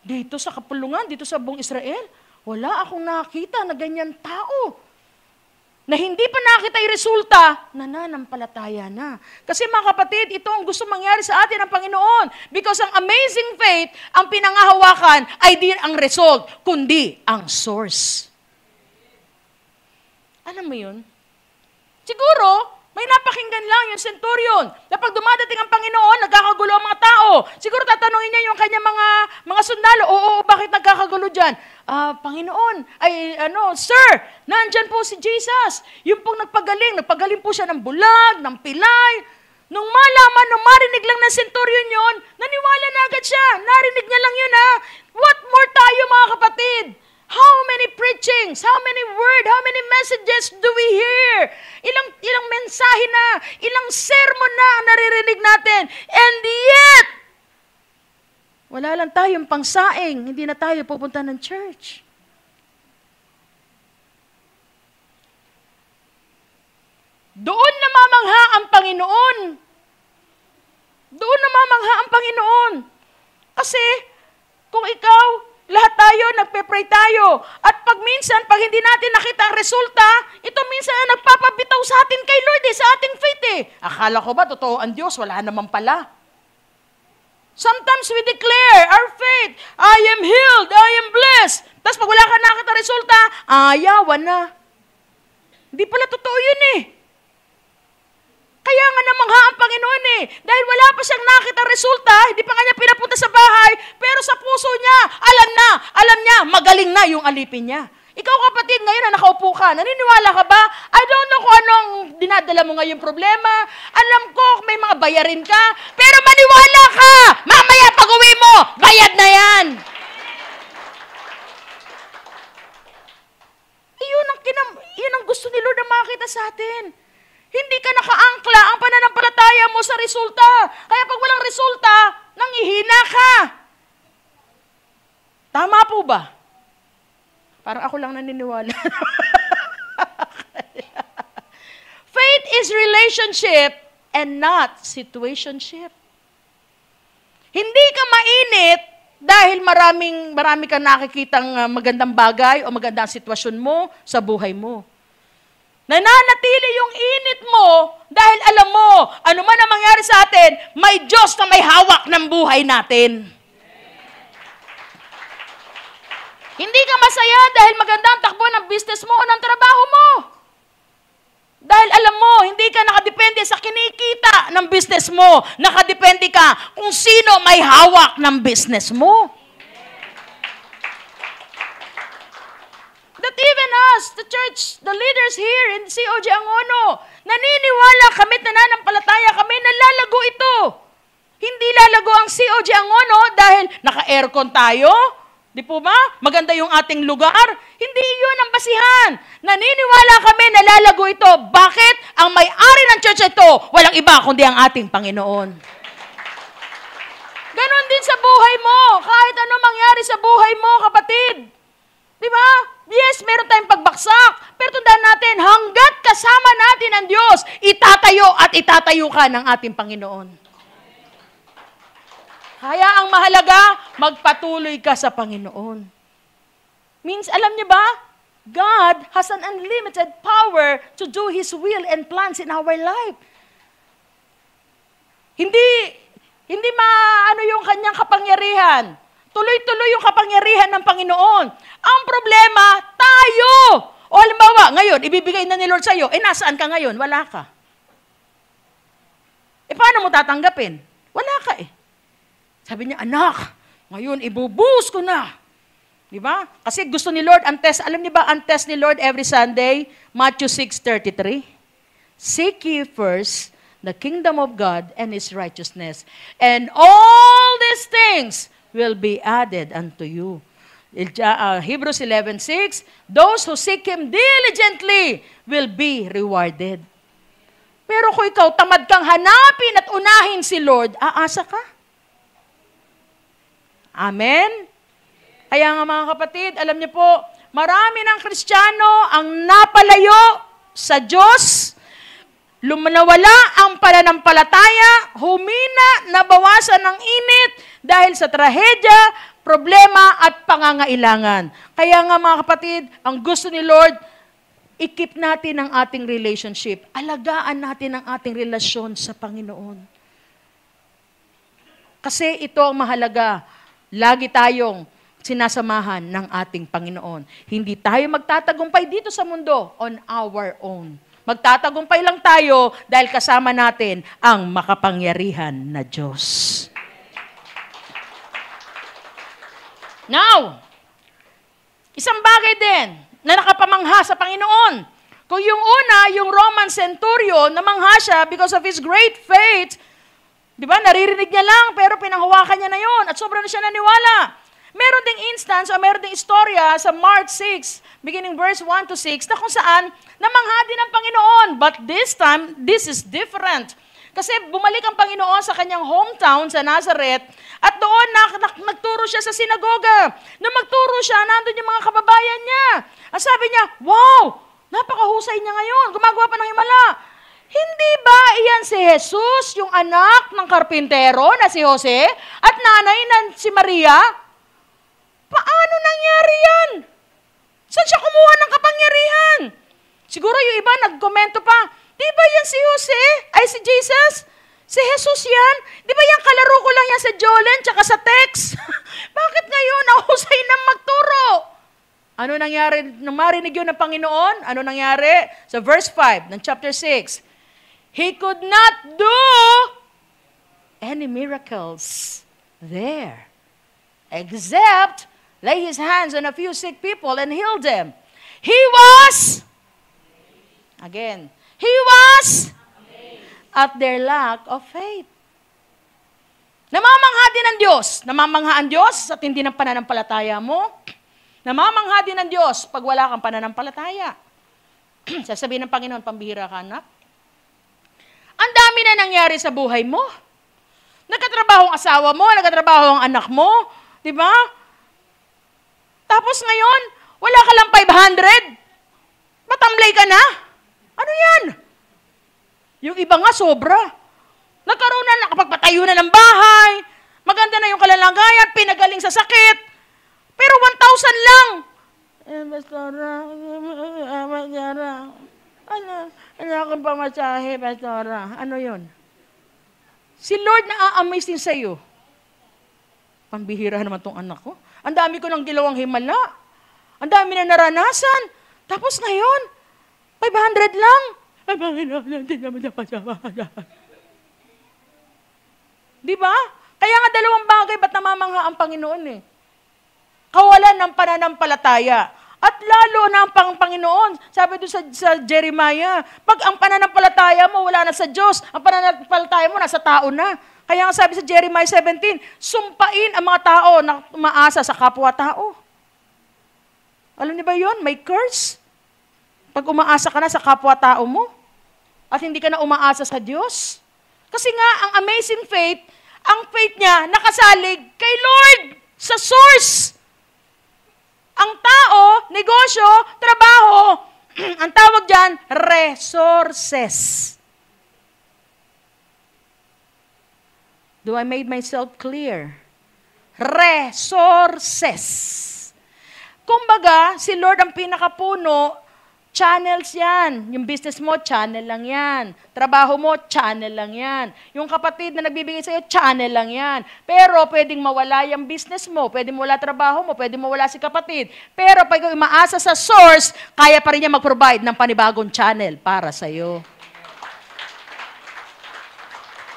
Dito sa kapulungan, dito sa buong Israel, wala akong nakita na ganyan tao. Na hindi pa nakita yung resulta, nananampalataya na. Kasi mga kapatid, ito ang gusto mangyari sa atin ng Panginoon. Because ang amazing faith, ang pinangahawakan ay di ang result, kundi ang source. Alam mo yun? Siguro, may napakinggan lang yung centurion. Na pag dumadating ang Panginoon, nagkakagulo ang mga tao. Siguro tatanungin niya yung kanyang mga sundalo, oo, bakit nagkakagulo dyan? Panginoon, sir, nandyan po si Jesus. Yung pong nagpagaling po siya ng bulag, ng pilay. Nung malaman, nung marinig lang ng centurion yun, naniwala na agad siya. Narinig niya lang yun, ha? What more tayo, mga kapatid? How many preachings, how many word, how many messages do we hear? Ilang mensahe na, ilang sermon na ang naririnig natin. And yet, wala lang tayong pangsaing, hindi na tayo pupunta ng church. Doon namamangha ang Panginoon. Doon namamangha ang Panginoon. Kasi, kung ikaw, lahat tayo, nagpe-pray tayo. At pag hindi natin nakita ang resulta, ito minsan ang nagpapabitaw sa atin kay Lord, sa ating faith Akala ko ba, totoo ang Diyos? Wala naman pala. Sometimes we declare our faith, I am healed, I am blessed. Tapos pag wala ka nakita resulta, ayawan na. Hindi pala totoo yun Kaya nga namangha ang Panginoon Dahil wala pa siyang nakita resulta, hindi pa nga niya pinapunta sa bahay, pero sa puso niya, alam niya, magaling na yung alipin niya. Ikaw kapatid, ngayon na nakaupo ka, naniniwala ka ba? I don't know kung anong dinadala mo ngayon problema. Alam ko, may mga bayarin ka, pero maniwala ka! Mamaya pag-uwi mo, bayad na yan! Yun ang gusto ni Lord na makita sa atin. Hindi ka nakaangkla ang pananampalataya mo sa resulta. Kaya pag walang resulta, nangihina ka. Tama po ba? Parang ako lang naniniwala. Faith is relationship and not situationship. Hindi ka mainit dahil marami kang nakikitang magandang bagay o magandang sitwasyon mo sa buhay mo. Nananatili yung init mo dahil alam mo, ano man ang mangyari sa atin, may Diyos na may hawak ng buhay natin. Hindi ka masaya dahil maganda ang takbo ng business mo o ng trabaho mo. Dahil alam mo, hindi ka nakadepende sa kinikita ng business mo. Nakadepende ka kung sino may hawak ng business mo. That even us, the church, the leaders here in COG Angono, naniniwala kami't nananampalataya kami na lalago ito. Hindi lalago ang COG Angono dahil naka-aircon tayo. Di po ba? Maganda yung ating lugar. Hindi yun ang basihan. Naniniwala kami na lalago ito. Bakit? Ang may-ari ng church ito, walang iba kundi ang ating Panginoon. Ganon din sa buhay mo. Kahit ano mangyari sa buhay mo, kapatid. Di ba? Yes, meron tayong pagbaksak. Pero tandaan natin, hanggat kasama natin ang Diyos, itatayo ka ng ating Panginoon. Kaya ang mahalaga, magpatuloy ka sa Panginoon. Means, alam niyo ba? God has an unlimited power to do His will and plans in our life. Hindi maano yung kanyang kapangyarihan. Tuloy-tuloy yung kapangyarihan ng Panginoon. Ang problema, tayo. O halimbawa, ngayon, ibibigay na ni Lord sa'yo, nasaan ka ngayon? Wala ka. Paano mo tatanggapin? Wala ka Sabi niya, anak, ngayon ibubuhos ko na. Di ba? Kasi gusto ni Lord, ang test, alam niyo ba, ang test ni Lord every Sunday? Matthew 6:33. Seek ye first the kingdom of God and His righteousness. And all these things will be added unto you. Hebrews 11:6, those who seek Him diligently will be rewarded. Pero kung ikaw tamad kang hanapin at unahin si Lord, aasa ka? Amen? Kaya nga mga kapatid, alam niyo po, marami ng Kristiyano ang napalayo sa Diyos, nawala ang pananampalataya, humina, nabawasan ng init dahil sa trahedya, problema at pangangailangan. Kaya nga mga kapatid, ang gusto ni Lord, i-keep natin ang ating relationship. Alagaan natin ang ating relasyon sa Panginoon. Kasi ito ang mahalaga. Lagi tayong sinasamahan ng ating Panginoon. Hindi tayo magtatagumpay dito sa mundo on our own. Magtatagumpay lang tayo dahil kasama natin ang makapangyarihan na Diyos. Now, isang bagay din na nakapamangha sa Panginoon. Kung yung una, yung Roman centurion, namangha siya because of his great faith, di ba, naririnig niya lang, pero pinanghawakan niya na yon at sobrang na siya naniwala. Meron ding instance o meron ding istorya sa Mark 6, beginning verse 1 to 6, na kung saan namangha din ang Panginoon. But this time, this is different. Kasi bumalik ang Panginoon sa kanyang hometown, sa Nazareth, at doon nagturo siya sa sinagoga. Nung magturo siya, nandun yung mga kababayan niya. At sabi niya, wow, napakahusay niya ngayon, gumagawa pa ng himala. Hindi ba iyan si Jesus, yung anak ng karpintero na si Jose, at nanay na si Maria? Paano nangyari yan? Saan siya kumuha ng kapangyarihan? Siguro yung iba nagkomento pa, di ba yan si Jose? Ay si Jesus? Si Jesus yan? Di ba yan kalaro ko lang yan sa Jolen tsaka sa text? Bakit ngayon nahusay na magturo? Ano nangyari? Nung marinig yun ng Panginoon, ano nangyari? Sa verse 5 ng chapter 6, He could not do any miracles there, except lay His hands on a few sick people and heal them. He was, again, He was at their lack of faith. Namamangha din ang Diyos. Namamangha ang Diyos sa tindi ng pananampalataya mo. Namamangha din ang Diyos pag wala kang pananampalataya. Sasabihin ng Panginoon, pambihira ka, anak. Ang dami na nangyari sa buhay mo. Nagkatrabaho ang asawa mo, nagkatrabaho ang anak mo, di ba? Tapos ngayon, wala ka lang 500. Matamlay ka na? Ano yan? Yung iba nga sobra. Nagkaroon na, nakapagpatayo na ng bahay, maganda na yung kalalagayan, pinagaling sa sakit, pero 1,000 lang. Pastora, ano akong pamasahe, Pastora? Ano yun? Si Lord na-amaze din sa'yo. Pambihira naman tong anak ko. Ang dami ko nang gilawang himala. Ang dami na naranasan. Tapos ngayon, 500 lang. Ay, Panginoon, hindi naman di ba? Kaya nga dalawang bagay, ba't namamangha ang Panginoon eh? Kawalan ng pananampalataya. At lalo na ang Panginoon, sabi doon sa Jeremiah, pag ang pananampalataya mo wala na sa Diyos, ang pananampalataya mo nasa tao na. Kaya nga sabi sa Jeremiah 17, sumpain ang mga tao na umaasa sa kapwa-tao. Alam niyo ba yun? May curse. Pag umaasa ka na sa kapwa-tao mo, at hindi ka na umaasa sa Diyos. Kasi nga, ang amazing faith, ang faith niya nakasalig kay Lord, sa source. Ang tao, negosyo, trabaho, ang tawag dyan, resources. Do I made myself clear? Resources. Kumbaga, si Lord ang pinakapuno, channels yan. Yung business mo, channel lang yan. Trabaho mo, channel lang yan. Yung kapatid na nagbibigay sa'yo, channel lang yan. Pero pwedeng mawala yung business mo, pwedeng mawala trabaho mo, pwedeng mawala si kapatid. Pero pag umaasa sa source, kaya pa rin niya mag-provide ng panibagong channel para sa'yo.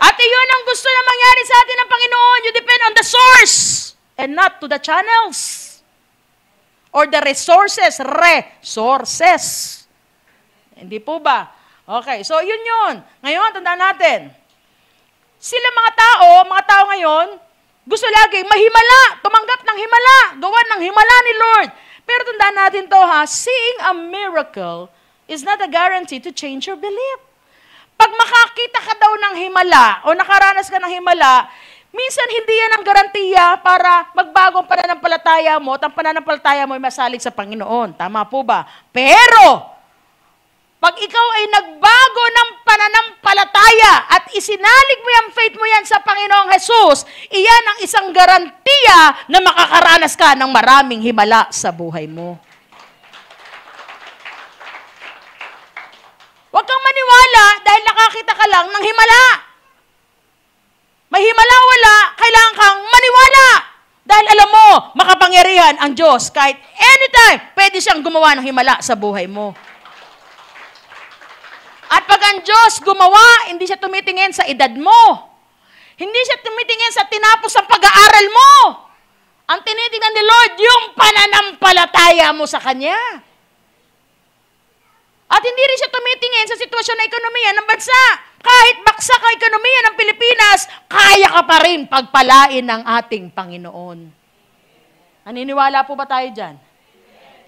At iyon ang gusto na mangyari sa atin ng Panginoon. You depend on the source and not to the channels. Or the resources. Resources. Hindi po ba? Okay, so yun yun. Ngayon, tandaan natin. Sila mga tao ngayon, gusto lagi mahimala, tumanggap ng himala, gawa ng himala ni Lord. Pero tandaan natin to ha, seeing a miracle is not a guarantee to change your belief. Pag makakita ka daw ng himala o nakaranas ka ng himala, minsan hindi yan ang garantiya para magbago ang pananampalataya mo at ang pananampalataya mo ay masalig sa Panginoon. Tama po ba? Pero, pag ikaw ay nagbago ng pananampalataya at isinalig mo yung faith mo yan sa Panginoong Jesus, iyan ang isang garantiya na makakaranas ka ng maraming himala sa buhay mo. Huwag kang maniwala dahil nakakita ka lang ng himala. May himala wala, kailangan kang maniwala. Dahil alam mo, makapangyarihan ang Diyos. Kahit anytime, pwede siyang gumawa ng himala sa buhay mo. At pag ang Diyos gumawa, hindi siya tumitingin sa edad mo. Hindi siya tumitingin sa tinapos ang pag-aaral mo. Ang tinitingnan ni Lord, yung pananampalataya mo sa Kanya. At hindi rin siya tumitingin sa sitwasyon na ekonomiya ng bansa. Kahit baksak ang ekonomiya ng Pilipinas, kaya ka pa rin pagpalain ng ating Panginoon. Naniniwala po ba tayo dyan?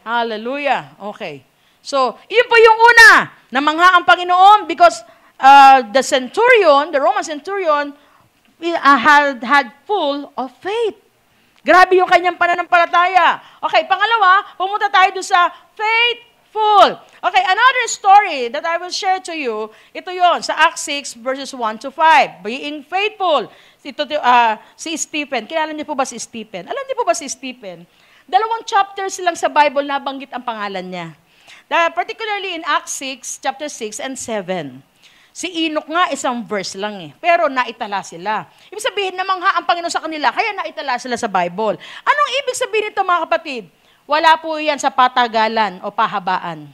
Hallelujah. Okay. So, yun po yung una, namangha ang Panginoon because the centurion, the Roman centurion, had full of faith. Grabe yung kanyang pananampalataya. Okay, pangalawa, pumunta tayo doon sa faithful. Okay, another story that I will share to you, ito yon sa Acts 6 verses 1 to 5. Being faithful. Si Stephen. Kilala niyo po ba si Stephen? Alam niyo po ba si Stephen? 2 chapters lang sa Bible nabanggit ang pangalan niya. Particularly in Acts 6, chapter 6 and 7. Si Enoch nga, isang verse lang eh. Pero naitala sila. Ibig sabihin, namangha ang Panginoon sa kanila, kaya naitala sila sa Bible. Anong ibig sabihin nito mga kapatid? Wala po yan sa patagalan o pahabaan.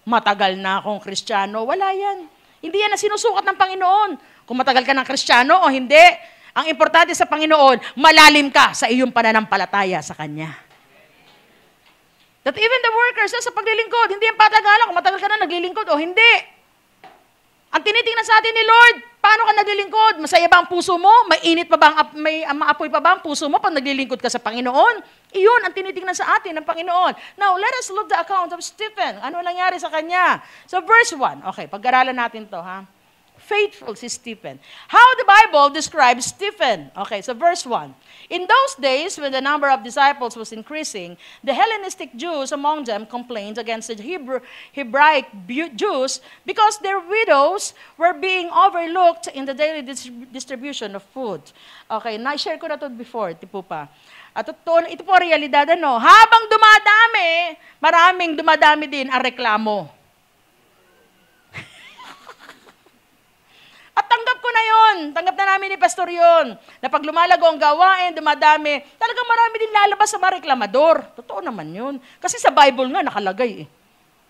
Matagal na akong Kristiyano, wala yan. Hindi yan na sinusukat ng Panginoon. Kung matagal ka ng Kristiyano o hindi. Ang importante sa Panginoon, malalim ka sa iyong pananampalataya sa Kanya. That even the workers sa paglilingkod, hindi yan patagalan kung matagal ka na naglilingkod o hindi. Ang tinitingnan sa atin ni Lord, paano ka naglilingkod? Masaya ba ang puso mo? May init pa ba, may maapoy pa ba ang puso mo pag naglilingkod ka sa Panginoon? Iyon ang tinitingnan sa atin ng Panginoon. Now, let us look the account of Stephen. Ano nangyari sa kanya? So, verse 1. Okay, pag-aralan natin to, ha? Faithful si Stephen. How the Bible describes Stephen. Okay, so verse 1. In those days, when the number of disciples was increasing, the Hellenistic Jews among them complained against the Hebraic Jews because their widows were being overlooked in the daily distribution of food. Okay, na-share ko na to before, tipo pa. At ito po realidad, ano? Habang dumadami, maraming dumadami din ang reklamo. At tanggap ko na yon. Tanggap na namin ni Pastor yon. Na pag lumalago ang gawain, dumadami, talagang marami din lalabas sa mga reklamador. Totoo naman yun. Kasi sa Bible nga nakalagay eh.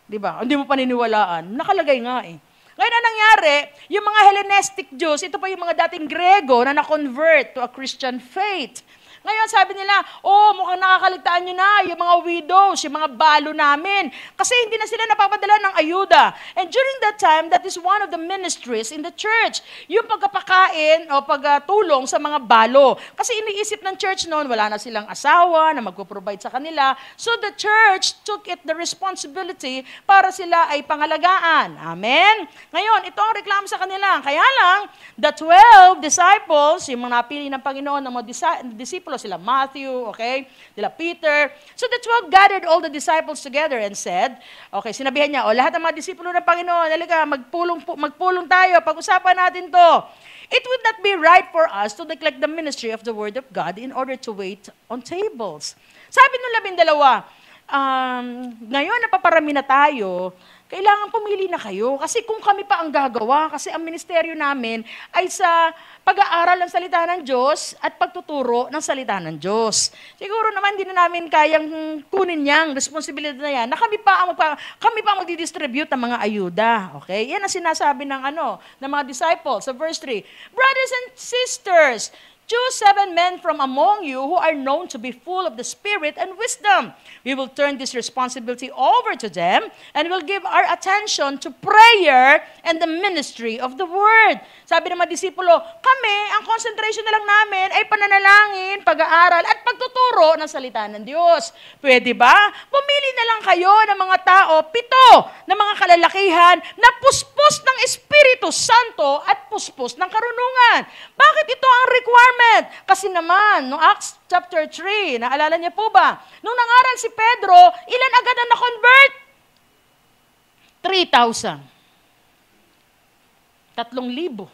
Di ba? Hindi mo paniniwalaan. Nakalagay nga eh. Ngayon ang nangyari, yung mga Hellenistic Jews, ito pa yung mga dating Grego na na-convert to a Christian faith. Ngayon sabi nila, mukhang nakakaligtaan nyo na yung mga widows, yung mga balo namin. Kasi hindi na sila napapadala ng ayuda. And during that time, that is one of the ministries in the church. Yung pagkapakain o pagtulong sa mga balo. Kasi iniisip ng church noon, wala na silang asawa na magpo-provide sa kanila. So the church took it the responsibility para sila ay pangalagaan. Amen? Ngayon, ito ang reklamo sa kanila. Kaya lang, the 12 disciples, yung mga napili ng Panginoon, ng mga disciples, sila Matthew, okay, sila Peter. So the 12 gathered all the disciples together and said, okay, sinabihan niya, lahat ng mga disipulo ng Panginoon, halika, magpulong tayo, pag-usapan natin to. It would not be right for us to neglect the ministry of the Word of God in order to wait on tables. Sabi nung 12, ngayon napaparami na tayo, kailangan pumili na kayo. Kasi kung kami pa ang gagawa, kasi ang ministeryo namin ay sa pag-aaral ng salita ng Diyos at pagtuturo ng salita ng Diyos. Siguro naman hindi na namin kayang kunin niyang responsibilidad na yan na kami pa ang magdidistribute ng mga ayuda. Okay? Yan ang sinasabi ng mga disciples sa verse 3. Brothers and sisters, choose 7 men from among you who are known to be full of the Spirit and wisdom. We will turn this responsibility over to them and will give our attention to prayer and the ministry of the Word. Sabi ng mga disipulo, kami, ang concentration na lang namin ay pananalangin, pag-aaral at pagtuturo ng salita ng Diyos. Pwede ba? Pumili na lang kayo ng mga tao, 7 na mga kalalakihan na puspos ng Espiritu Santo at puspos ng karunungan. Bakit ito ang requirement? Kasi naman, no Acts chapter 3, naalala niyo po ba? Nung nangaral si Pedro, ilan agad ang na-convert? 3,000. 3,000.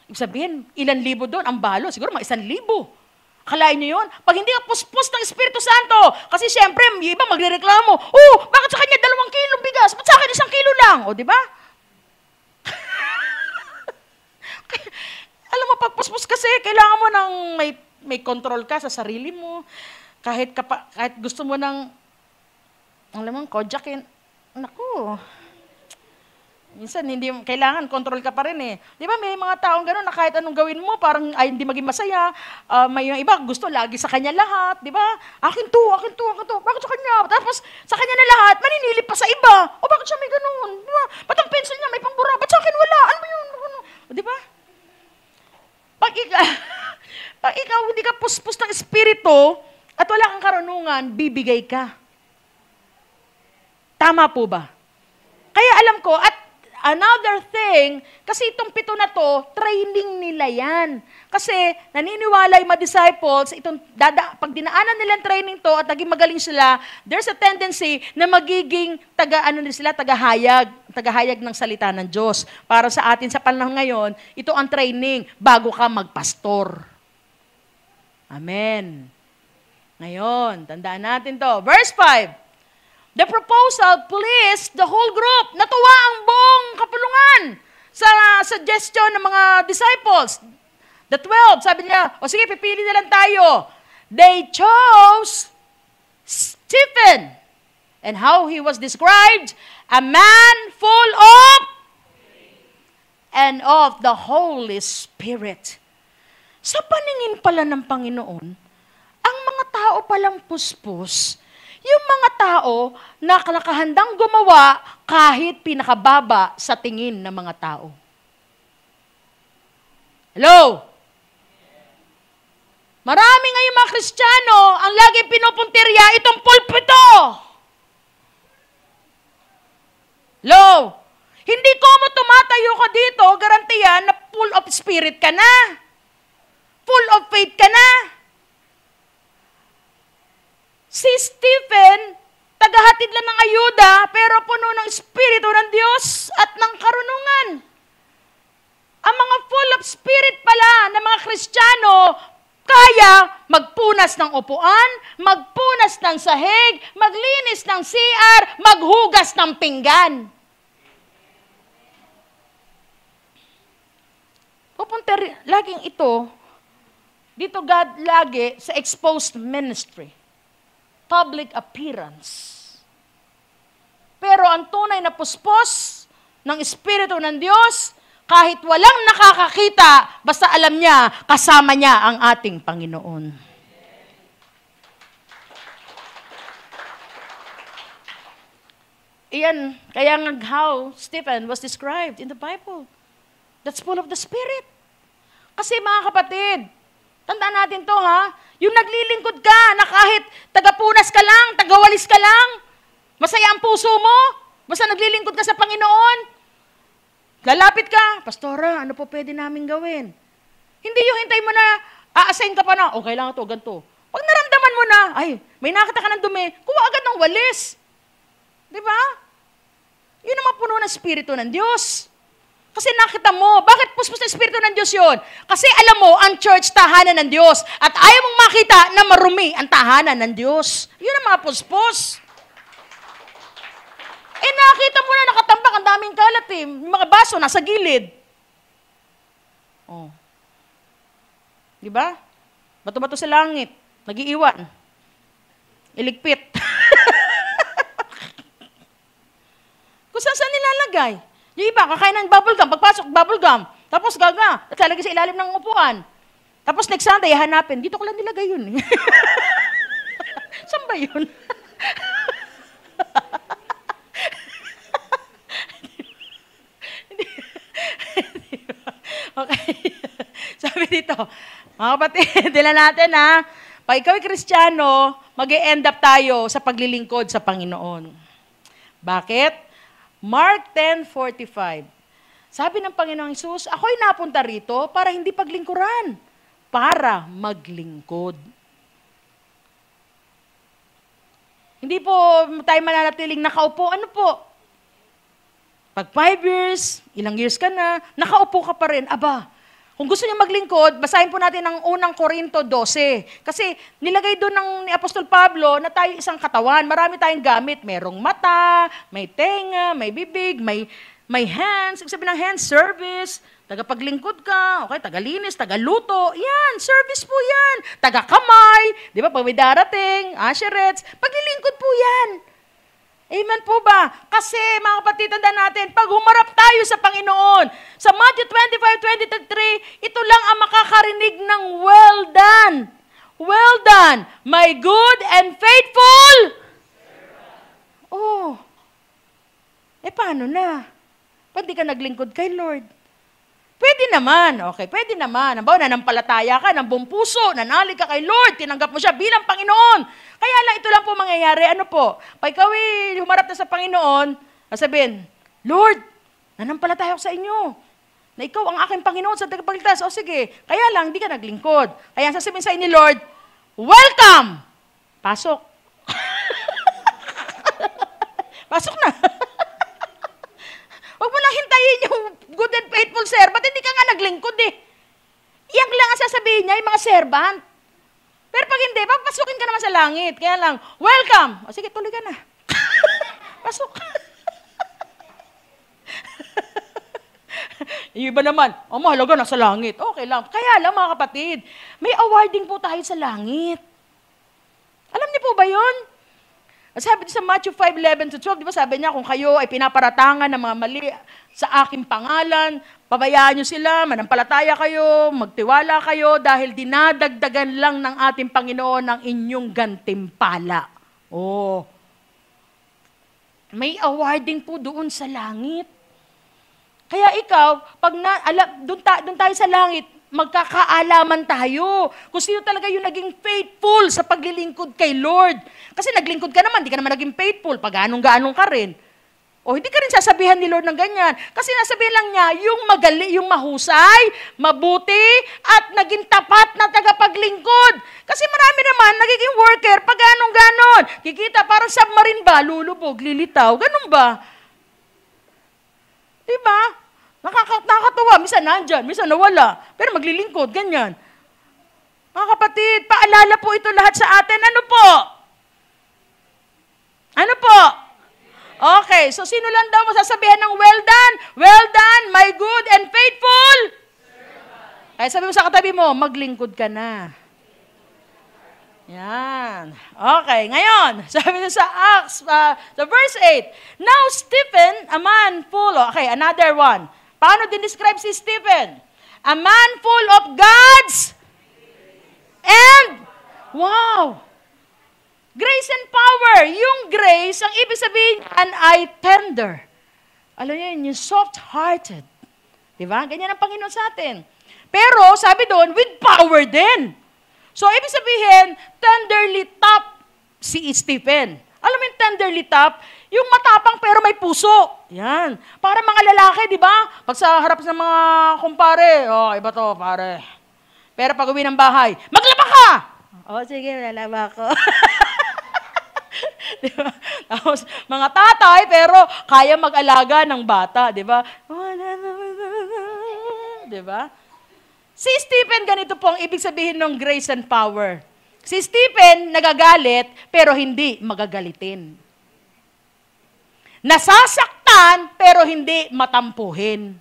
Ibig sabihin, ilan libo doon? Ang balo, siguro mga 1,000. Akalain niyo yun? Pag hindi ka puspos ng Espiritu Santo, kasi siyempre, yung iba magrereklamo, bakit sa kanya 2 kilong bigas? Ba't sa akin 1 kilo lang? O, di ba? Alam mo, pagpuspos kasi, kailangan mo ng may control ka sa sarili mo. Kahit gusto mo ng, alam mo, kodyakin, naku, Minsan, hindi, kailangan, control ka pa rin eh. Di ba, may mga taong gano'n na kahit anong gawin mo, parang ay, hindi maging masaya. May yung iba, gusto lagi sa kanya lahat. Di ba? Akin to, akin to, akin to. Bakit sa kanya? Tapos, sa kanya na lahat, maninilip pa sa iba. O bakit siya may gano'n? Di ba? Ba't ang pencil niya may pangbura? Ba't sa akin wala? Ano ba yun? Di ba? Pag ikaw hindi ka puspos ng espiritu at wala kang karunungan, bibigay ka. Tama po ba? Kaya alam ko, at another thing, kasi itong 7 na to, training nila yan. Kasi naniniwala yung mga disciples, pag dinaanan nilang training to at naging magaling sila, there's a tendency na magiging tagahayag ng salita ng Diyos. Para sa atin sa panahon ngayon, ito ang training bago ka magpastor. Amen. Ngayon, tandaan natin to. Verse 5. The proposal pleased the whole group. Natuwa ang buong kapulungan sa suggestion ng mga disciples. The 12, sabi nila, o sige, pipili na lang tayo. They chose Stephen. And how he was described, a man full of and of the Holy Spirit. Sa paningin pala ng Panginoon, ang mga tao palang puspos, yung mga tao na nakahandang gumawa kahit pinakababa sa tingin ng mga tao. Hello? Marami ngayong mga Kristiyano ang laging pinupuntirya itong pulpito. Hello? Hindi ko mo tumatayo ka dito, garantiyan na full of spirit ka na. Full of faith ka na. Si Stephen, tagahatid lang ng ayuda, pero puno ng Espiritu ng Diyos at ng karunungan. Ang mga full of spirit pala ng mga Kristiyano, kaya magpunas ng upuan, magpunas ng sahig, maglinis ng CR, maghugas ng pinggan. Pupunta laging ito, dito God lagi sa exposed ministry. Public appearance. Pero ang tunay na puspos ng Espiritu ng Diyos, kahit walang nakakakita, basta alam niya, kasama niya ang ating Panginoon. Iyan, kaya nga how Stephen was described in the Bible. That's full of the Spirit. Kasi mga kapatid, tandaan natin to ha, yung naglilingkod ka na kahit tagapunas ka lang, tagawalis ka lang, masaya ang puso mo, basta naglilingkod ka sa Panginoon, lalapit ka, Pastora, ano po pwede namin gawin? Hindi yung hintay mo na, a-assign ka pa na, okay lang ito, ganito. Pag naramdaman mo na, ay, may nakita ka ng dumi, kuha agad ng walis. Di ba? Yun naman puno ng Espiritu ng Diyos. Kasi nakita mo, bakit puspos na Espiritu ng Diyos yun? Kasi alam mo, ang church, tahanan ng Diyos. At ayaw mong makita na marumi ang tahanan ng Diyos. Yun ang mga puspos. Nakita mo na nakatambak, ang daming kalat eh. Yung mga baso, nasa gilid. Oh. Di ba? Bato-bato sa langit. Nag-iiwan. Iligpit. Kung saan nilalagay. Yung iba, kakain ng bubblegum, pagpasok, bubblegum. Tapos gaga, at lalagay sa ilalim ng upuan. Tapos next Sunday, hanapin, dito ko lang nilagay yun. Saan ba yun? Okay. Sabi dito, mga kapatid, dila natin ha, pag ikaw ay Kristiyano, mag-e-end up tayo sa paglilingkod sa Panginoon. Bakit? Mark 10:45. Sabi ng Panginoong Hesus, ako'y napunta rito para hindi paglingkuran, para maglingkod. Hindi po tayo mananatiling nakaupo. Ano po? Pag 5 years, ilang years ka na, nakaupo ka pa rin. Aba, kung gusto niyo maglingkod, basahin po natin ang unang Korinto 12. Kasi nilagay doon ni Apostol Pablo na tayo isang katawan. Marami tayong gamit. Merong mata, may tenga, may bibig, may hands. Ibig sabihin ng hands, service. Tagapaglingkod ka, okay, tagalinis, tagaluto. Yan, service po yan. Tagakamay. Di ba, pag may darating, asherets. Paglilingkod po yan. Amen po ba? Kasi mga kapatid, tandaan natin, pag humarap tayo sa Panginoon, sa Matthew 25:23, ito lang ang makakarinig ng well done. Well done, my good and faithful. Oh. Paano na? Ba't di ka naglingkod kay Lord? Pwede naman, okay, pwede naman. Halimbawa, nanampalataya ka ng buong puso, nanalig ka kay Lord, tinanggap mo siya bilang Panginoon. Kaya lang, ito lang po mangyayari. Ano po? Pag ikaw humarap na sa Panginoon, sabihin, Lord, nanampalataya ako sa inyo, na ikaw ang aking Panginoon sa tagapagligtas. O sige, kaya lang, hindi ka naglingkod. Kaya sasabihin sa inyo, Lord, welcome! Pasok. Pasok na. Huwag mo lang hintayin yung good and faithful servant. Hindi ka nga naglingkod eh. Iyan lang ang sasabihin niya, yung mga servant. Pero pag hindi, papasukin ka naman sa langit. Kaya lang, welcome! O sige, tuloy ka na. Pasok. Yung iba naman, mahalaga na sa langit. Okay lang. Kaya lang mga kapatid, may awarding po tayo sa langit. Alam niyo po ba yun? Sabi sa Matthew 5:11-12, di ba sabi niya, kung kayo ay pinaparatangan ng mga mali sa aking pangalan, pabayaan niyo sila, manampalataya kayo, magtiwala kayo, dahil dinadagdagan lang ng ating Panginoon ang inyong gantimpala. Oh. May awarding po doon sa langit. Kaya ikaw, pag doon tayo sa langit, magkakaalaman tayo kung sino talaga yung naging faithful sa paglilingkod kay Lord. Kasi naglingkod ka naman, di ka naman naging faithful, pag anong-gaanong ka rin. O hindi ka rin sasabihan ni Lord ng ganyan. Kasi nasabihan lang niya, yung magali, yung mahusay, mabuti, at naging tapat na tagapaglingkod. Kasi marami naman, nagiging worker, pag anong-ganon. Kikita, parang submarine ba, lulubog, lilitaw, ganun ba? Diba? Nakakatuwa, minsan nandyan, minsan nawala. Pero maglilingkod, ganyan. Mga kapatid, paalala po ito lahat sa atin. Ano po? Ano po? Okay, so sino lang daw masasabihan ng well done, my good and faithful? Kaya sabi mo sa katabi mo, maglingkod ka na. Yan. Okay, ngayon, sabi mo sa Acts, sa verse 8, now Stephen, a man full, okay, another one. Paano din describe si Stephen? A man full of God's and, wow, grace and power. Yung grace, ang ibig sabihin yan ay tender. Alam niyo yun, yung soft-hearted. Diba? Ganyan ang Panginoon sa atin. Pero, sabi doon, with power din. So, ibig sabihin, tenderly top si Stephen. Alam mo yung tenderly top? Yung matapang pero may puso. Yan. Para mga lalaki, di ba? Pag sa harap ng mga kumpare, iba to, pare. Pero pag uwi ng bahay, maglaba ka! Sige, lalaba ko. Diba? Tapos, mga tatay, pero kaya mag-alaga ng bata, di ba? Di ba? Si Stephen, ganito po ang ibig sabihin ng grace and power. Si Stephen, nagagalit, pero hindi magagalitin. Nasasaktan, pero hindi matampuhin.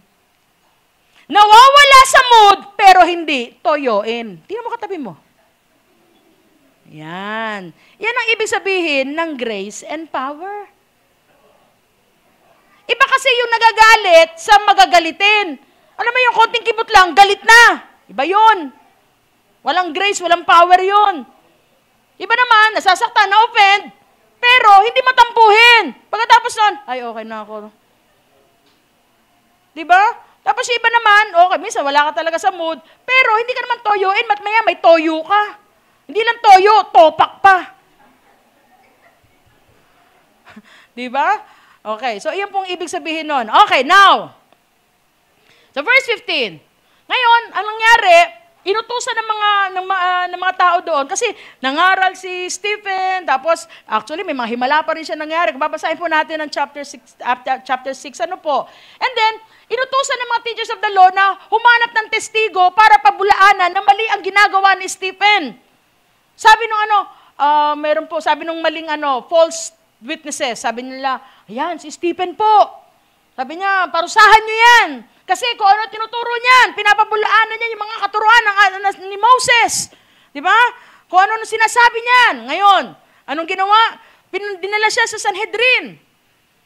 Nawawala sa mood, pero hindi toyoin. Tingnan mo katabi mo. Yan. Yan ang ibig sabihin ng grace and power. Iba kasi yung nagagalit sa magagalitin. Alam mo yung konting kibot lang, galit na. Iba yun. Walang grace, walang power yun. Iba naman, nasasaktan, na-offend, pero hindi matampuhin. Pagkatapos nun, ay okay na ako. Diba? Tapos iba naman, okay, minsan wala ka talaga sa mood, pero hindi ka naman toyoin, maya may toyo ka. Hindi lang toyo, topak pa. Diba? Okay, so iyan pong ibig sabihin nun. Okay, now, so verse 15. Ngayon, ang nangyari, inutusan ng mga tao doon kasi nangaral si Stephen, tapos actually may mga himala pa rin siya nangyari. Kung babasahin po natin ang chapter 6, ano po. And then, inutusan ng mga teachers of the law na humanap ng testigo para pabulaanan na mali ang ginagawa ni Stephen. Sabi nung sabi nung maling false witnesses, sabi nila, ayan, si Stephen po. Sabi niya, parusahan niyo yan. Kasi kung ano tinuturo niyan, pinapabulaanan niya yung mga katuruan ni Moses. Di ba? Kung ano sinasabi niyan. Ngayon, anong ginawa? Dinala siya sa Sanhedrin,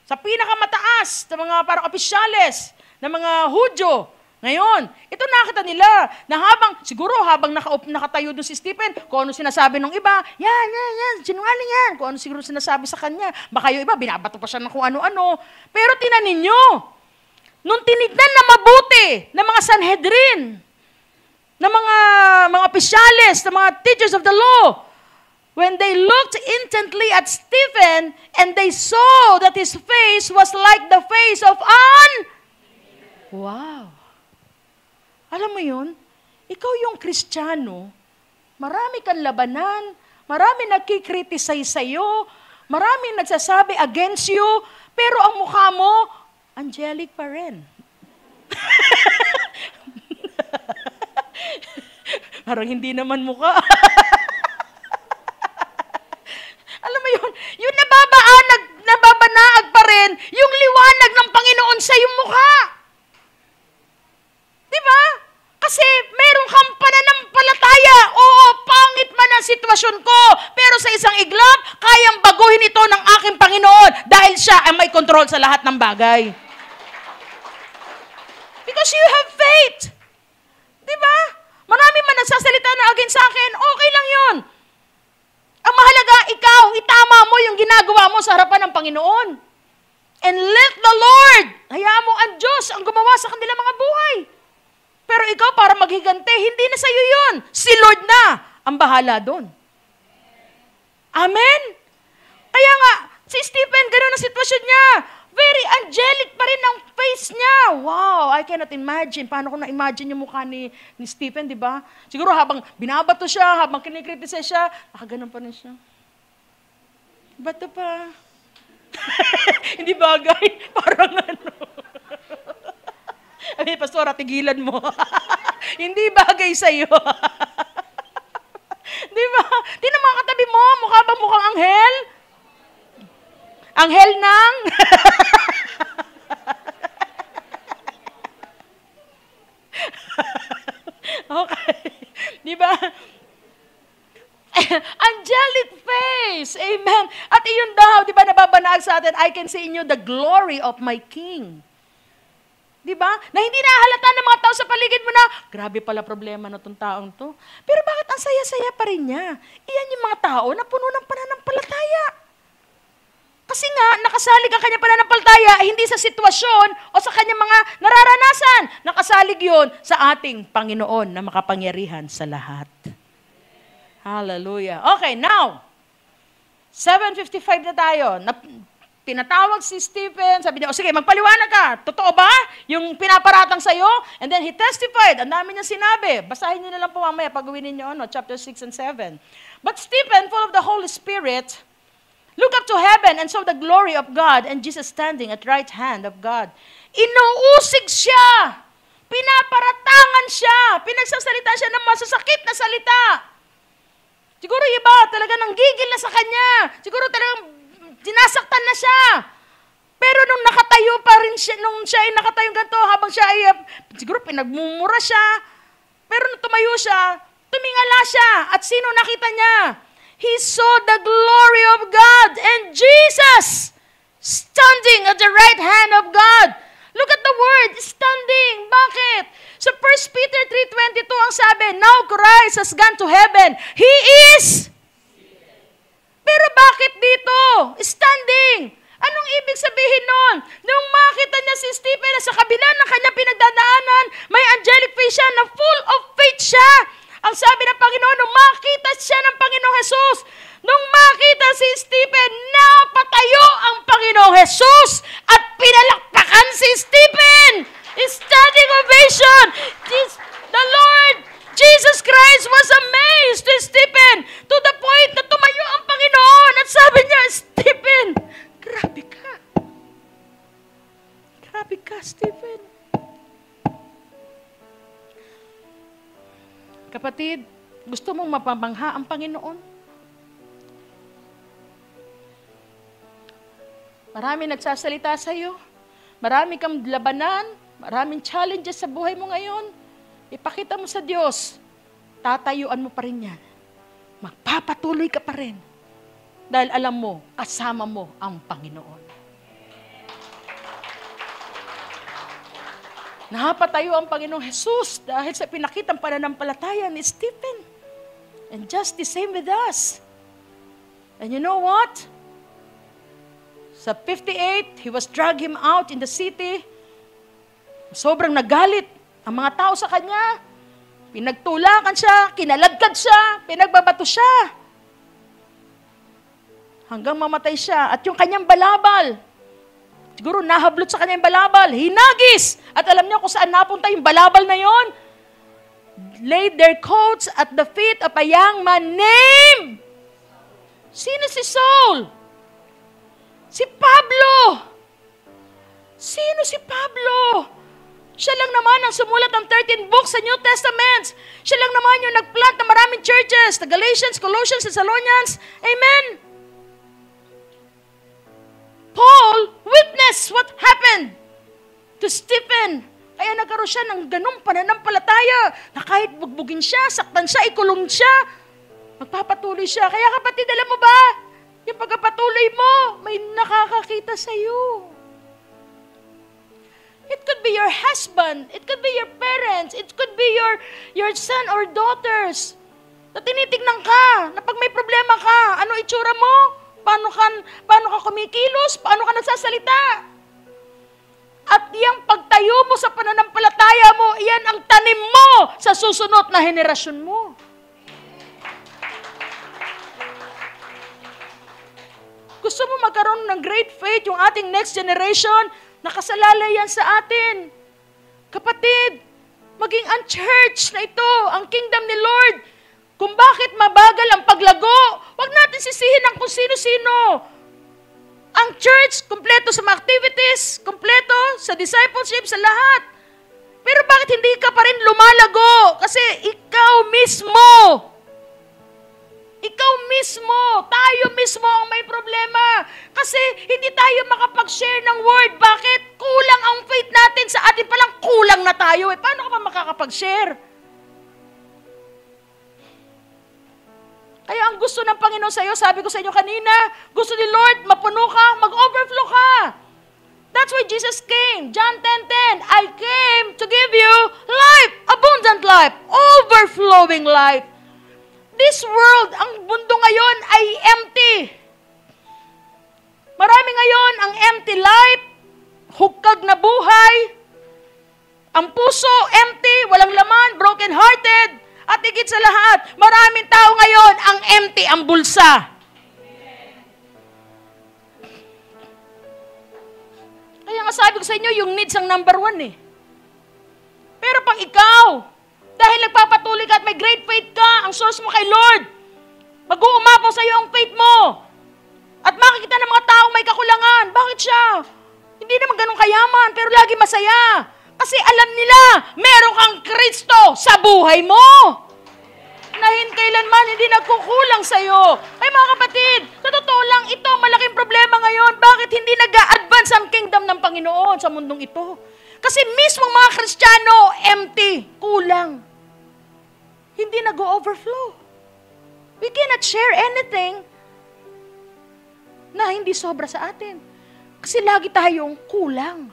sa pinakamataas ng mga parang opisyales ng mga Hudyo. Ngayon, ito nakita nila na siguro habang nakatayo doon si Stephen, kung ano sinasabi ng iba, yan, sinungaling yan. Kung ano siguro sinasabi sa kanya. Baka yung iba, binabato pa siya ng kung ano-ano. Pero tinanin nyo, nung tinignan na mabuti ng mga Sanhedrin, ng mga opisyales, ng mga teachers of the law, when they looked intently at Stephen and they saw that his face was like the face of an... Wow! Alam mo yun? Ikaw yung Kristiyano, marami kang labanan, marami nagkikriticize sa'yo, marami nagsasabi against you, pero ang mukha mo, angelic pa rin. Parang hindi naman mukha. Alam mo yun, yung nababanaag pa rin, yung liwanag ng Panginoon sa iyong mukha. Diba? Kasi meron kang pananampalataya. Oo, pangit man ang sitwasyon ko, pero sa isang iglap, kayang baguhin ito ng aking Panginoon dahil siya ang may control sa lahat ng bagay. Because you have faith. Diba? Marami man nagsasalita na against sa akin, okay lang yun. Ang mahalaga, ikaw, itama mo yung ginagawa mo sa harapan ng Panginoon. And let the Lord, hayaan mo ang Diyos ang gumawa sa kanilang mga buhay. Pero ikaw, para maghigante, hindi na sa'yo yun. Si Lord na ang bahala doon. Amen? Kaya nga, si Stephen, gano'n ang sitwasyon niya. Very angelic pa rin ang face niya. Wow, I cannot imagine. Paano ko na-imagine yung mukha ni Stephen, di ba? Siguro habang binabato siya, habang kinikritise siya, nakaganon pa rin siya. Bato pa. Hindi bagay. Parang ano. Ay, pastora, tigilan mo. Hindi bagay sa'yo. Di ba? Di na mga katabi mo, mukha ba mukhang anghel? Anghel ng... Okay. Di ba? Angelic face. Amen. At iyon daw, di ba, nababanag sa atin, I can see in you the glory of my King. Di ba? Na hindi nahalata ng mga tao sa paligid mo na, grabe pala problema na itong taong to. Pero bakit ang saya-saya pa rin niya? Iyan yung mga tao na puno ng pananampalataya. Kasi nga, nakasalig ang kanyang pananampalataya, hindi sa sitwasyon o sa kanyang mga nararanasan. Nakasalig yun sa ating Panginoon na makapangyarihan sa lahat. Hallelujah. Okay, now, 7:55 na tayo. Pinatawag si Stephen, sabi niya, sige, magpaliwanag ka. Totoo ba? Yung pinaparatang sa'yo? And then he testified. Ang dami niya sinabi. Basahin niyo na lang po mamaya pag gawin ninyo, chapter 6 and 7. But Stephen, full of the Holy Spirit, looked up to heaven and saw the glory of God and Jesus standing at right hand of God. Inuusig siya. Pinaparatangan siya. Pinagsasalita siya ng masasakit na salita. Siguro iba, talaga nanggigil na sa kanya. Siguro talagang sinasaktan na siya. Pero nung nakatayo pa rin siya, nung siya ay nakatayo ganito, habang siya ay, siguro pinagmumura siya. Pero nung tumayo siya, tumingala siya. At sino nakita niya? He saw the glory of God and Jesus standing at the right hand of God. Look at the word, standing. Bakit? Sa 1 Peter 3:22 ang sabi, now Christ has gone to heaven. He is... Pero bakit dito? Standing. Anong ibig sabihin nun? Nung makita niya si Stephen na sa kabila ng kanyang pinagdadaanan, may angelic face siya na full of faith siya. Ang sabi ng Panginoon, nung makita siya ng Panginoong Jesus, nung makita si Stephen, napatayo ang Panginoong Jesus at pinalakpakan si Stephen. Standing ovation. The Lord Jesus Christ was amazed to Stephen to the point na tumayo ang Panginoon at sabi niya, Stephen, grabe ka. Grabe ka, Stephen. Kapatid, gusto mong mapabangha ang Panginoon? Marami nagsasalita sa iyo. Marami kang labanan. Maraming challenges sa buhay mo ngayon. Ipakita mo sa Diyos, tatayuan mo pa rin yan. Magpapatuloy ka pa rin. Dahil alam mo, kasama mo ang Panginoon. Napatayo ang Panginoong Jesus dahil sa pinakitang pananampalataya ni Stephen. And just the same with us. And you know what? Sa 58, he was dragged him out in the city. Sobrang nagalit ang mga tao sa kanya. Pinagtulakan siya, kinaladkad siya, pinagbabato siya. Hanggang mamatay siya. At yung kanyang balabal, siguro nahablot sa kanyang balabal, hinagis. At alam niyo kung saan napunta yung balabal na yon? Laid their coats at the feet of a young man named. Sino si Saul? Si Pablo. Sino si Pablo? Siya lang naman ang sumulat ng 13 books sa New Testament. Siya lang naman yung nagplant ng maraming churches, the Galatians, Colossians, Thessalonians. Amen. Paul witnessed what happened to Stephen. Kaya nagkaroon siya ng ganung pananampalataya na kahit bugbugin siya, saktan siya, ikulong siya, magpapatuloy siya. Kaya kapatid, alam mo ba, yung pagpapatuloy mo, may nakakakita sa iyo. It could be your husband, it could be your parents, it could be your son or daughters. Na tinitignan ka, na pag may problema ka, ano itsura mo? Paano ka kumikilos? Paano ka nagsasalita? At yung pagtayo mo sa pananampalataya mo, iyan ang tanim mo sa susunod na henerasyon mo. Gusto mo magkaroon ng great faith yung ating next generation? Nakasalalay yan sa atin. Kapatid, maging ang church na ito, ang kingdom ni Lord, kung bakit mabagal ang paglago, wag natin sisihin ng kung sino-sino. Ang church, kumpleto sa mga activities, kumpleto sa discipleship, sa lahat. Pero bakit hindi ka pa rin lumalago? Kasi ikaw mismo, tayo mismo ang may problema. Kasi hindi tayo makapag-share ng word. Bakit? Kulang ang faith natin. Sa atin palang kulang na tayo. Paano ka pa makakapag-share? Kaya ang gusto ng Panginoon sa iyo, sabi ko sa inyo kanina, gusto ni Lord, mapuno ka, mag-overflow ka. That's why Jesus came. John 10:10, I came to give you life, abundant life, overflowing life. This world, ang mundo ngayon ay empty. Marami ngayon ang empty life, hukag na buhay, ang puso empty, walang laman, broken-hearted. At higit sa lahat, maraming tao ngayon ang empty ang bulsa. Kaya nga sabi ko sa inyo, yung needs ang number 1 eh. Pero pag ikaw, dahil nagpapatuloy ka at may great faith ka, ang source mo kay Lord, mag-uumapaw sa iyo ang faith mo. At makikita ng mga taong may kakulangan. Bakit siya? Hindi naman ganun kayaman, pero lagi masaya. Kasi alam nila, meron kang Kristo sa buhay mo. Na kailanman hindi nagkukulang sa iyo. Ay mga kapatid, sa totoo lang, ito malaking problema ngayon. Bakit hindi nag-a-advance ang kingdom ng Panginoon sa mundong ito? Kasi mismong mga Kristiyano, empty, kulang. Hindi nag-overflow. We cannot share anything na hindi sobra sa atin. Kasi lagi tayong kulang.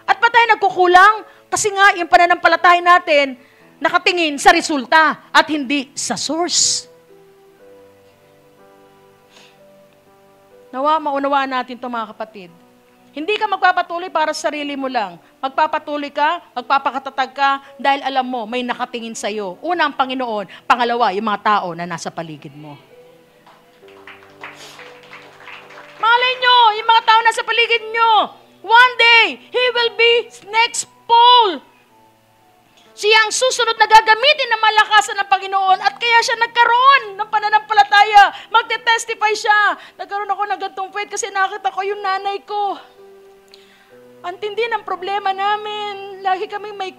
At pa tayo nagkukulang? Kasi nga, yung pananampalataya natin, nakatingin sa resulta at hindi sa source. Nawa, maunawaan natin ito mga kapatid. Hindi ka magpapatuloy para sa sarili mo lang. Magpapatuloy ka, magpapakatatag ka, dahil alam mo, may nakatingin sa iyo. Una ang Panginoon, pangalawa, yung mga tao na nasa paligid mo. Malay nyo, yung mga tao nasa paligid nyo, one day, he will be next Paul. Siya ang susunod na gagamitin na malakasan ng Panginoon at kaya siya nagkaroon ng pananampalataya. Magte-testify siya. Nagkaroon ako ng gantong faith kasi nakita ko yung nanay ko. Ang tindi ng problema namin. Lagi kami may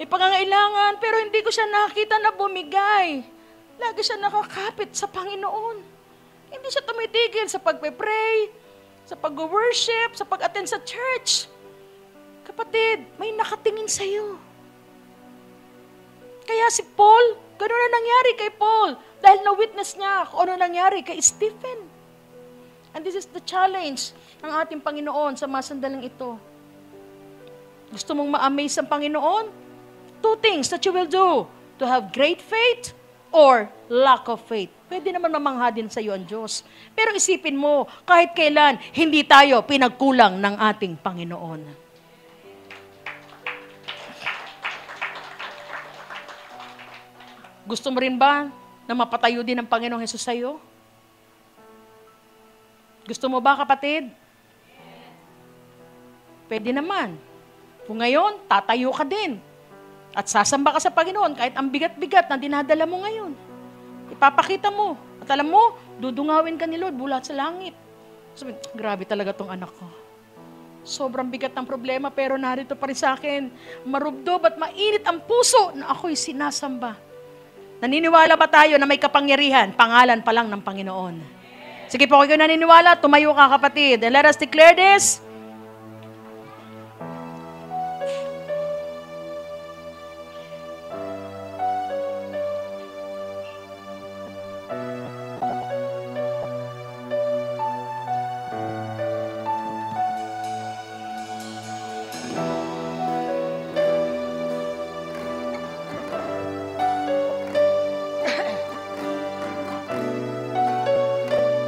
pangangailangan pero hindi ko siya nakita na bumigay. Lagi siya nakakapit sa Panginoon. Hindi siya tumitigil sa pagpe-pray, sa pag-worship, sa pag-attend sa church. Kapatid, may nakatingin sa'yo. Kaya si Paul, gano'n na nangyari kay Paul. Dahil na-witness niya kung ano nangyari kay Stephen. And this is the challenge ng ating Panginoon sa mga sandaling ito. Gusto mong ma-amaze ang Panginoon? Two things that you will do. To have great faith or lack of faith. Pwede naman mamangha din sa iyo ang Diyos. Pero isipin mo, kahit kailan, hindi tayo pinagkulang ng ating Panginoon. Gusto mo rin ba na mapatayo din ng Panginoong Hesus sa iyo? Gusto mo ba, kapatid? Pwede naman. Kung ngayon, tatayo ka din. At sasamba ka sa Panginoon kahit ang bigat-bigat na dinadala mo ngayon. Ipapakita mo. At alam mo, dudungawin ka ni Lord bulat sa langit. Sabi, grabe talaga tong anak ko. Sobrang bigat ng problema pero narito pa rin sa akin. Marubdob at mainit ang puso na ako'y sinasamba. Naniniwala ba tayo na may kapangyarihan? Pangalan pa lang ng Panginoon. Sige po, kung naniniwala, tumayo ka, kapatid. And let us declare this.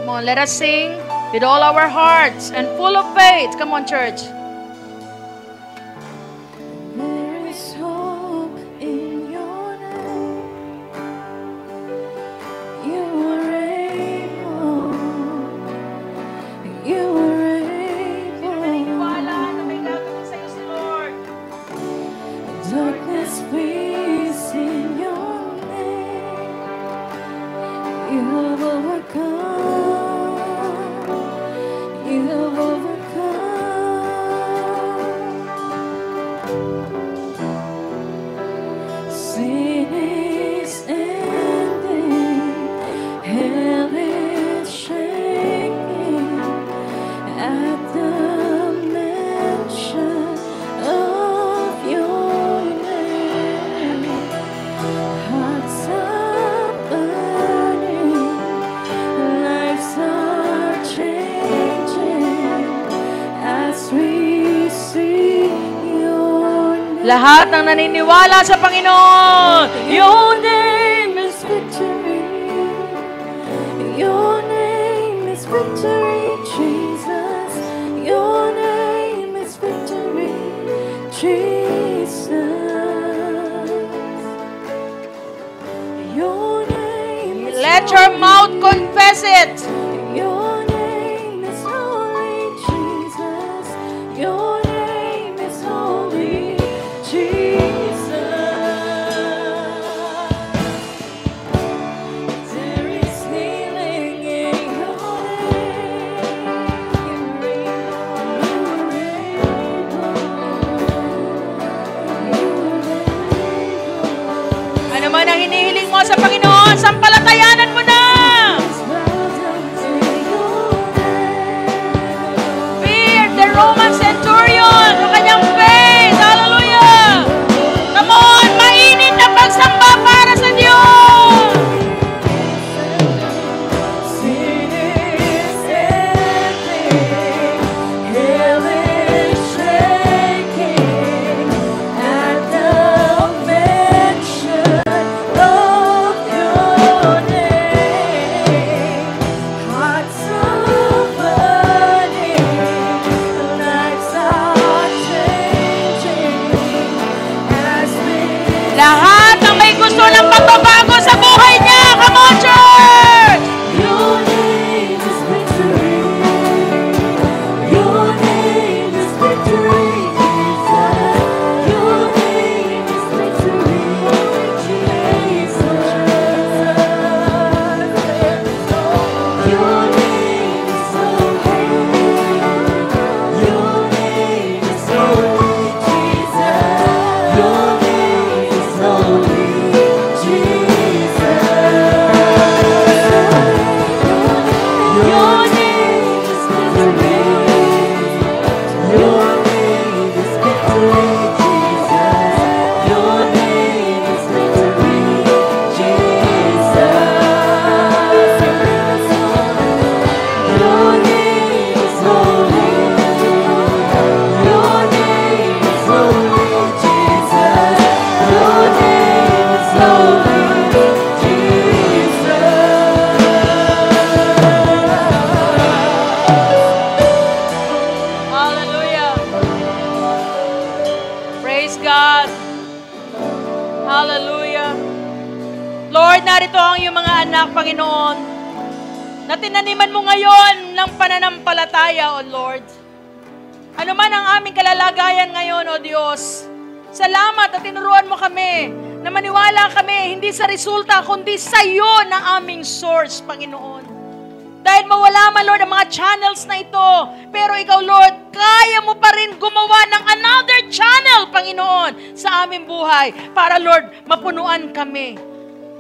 Come on, let us sing with all our hearts and full of faith. Come on, church. There is hope in your name. You are able. You are able. Naniniwala na may gagawin sa'yo si Lord. Darkness flees in your name. You have overcome. You have overcome. Sin is ending. Hell is shaking at the mention of your name. Hearts are burning, lives are changing as we see your name. Lahat ng naniniwala sa Panginoon. Your name is victory. Your name is victory, Jesus. Your name is victory, Jesus. Your name is Let your mouth confess it. Your name is holy, Jesus. Your name is holy, Jesus. There is healing in your name. Ano man ang hinihiling mo sa Panginoon, sampalatayanan mo na. Fear the Roman centurion sa kanyang faith. Hallelujah. Come on, mainit na pagsamba para sa Diyos. Sin is ending, hell is shaking at the mention of your name. Hearts are burning, lives are changing as we Lahat ng may gusto ng pagbabago sa buhay niya. Come on, church! Your name is victory. Your name is victory, Jesus. Your name is victory, Jesus. Your name is holy. Your name is holy, Jesus. Your name is holy, Jesus. God. Hallelujah. Lord, narito ang iyong mga anak, Panginoon, na tinaniman mo ngayon ng pananampalataya, O Lord. Ano man ang aming kalalagayan ngayon, O Diyos, salamat at tinuruan mo kami na maniwala kami hindi sa resulta, kundi sa iyo na aming source, Panginoon. Dahil mawala man, Lord, ang mga channels na ito, pero ikaw, Lord, kaya mo pa rin gumawa ng another channel, Panginoon, sa aming buhay, para, Lord, mapunuan kami.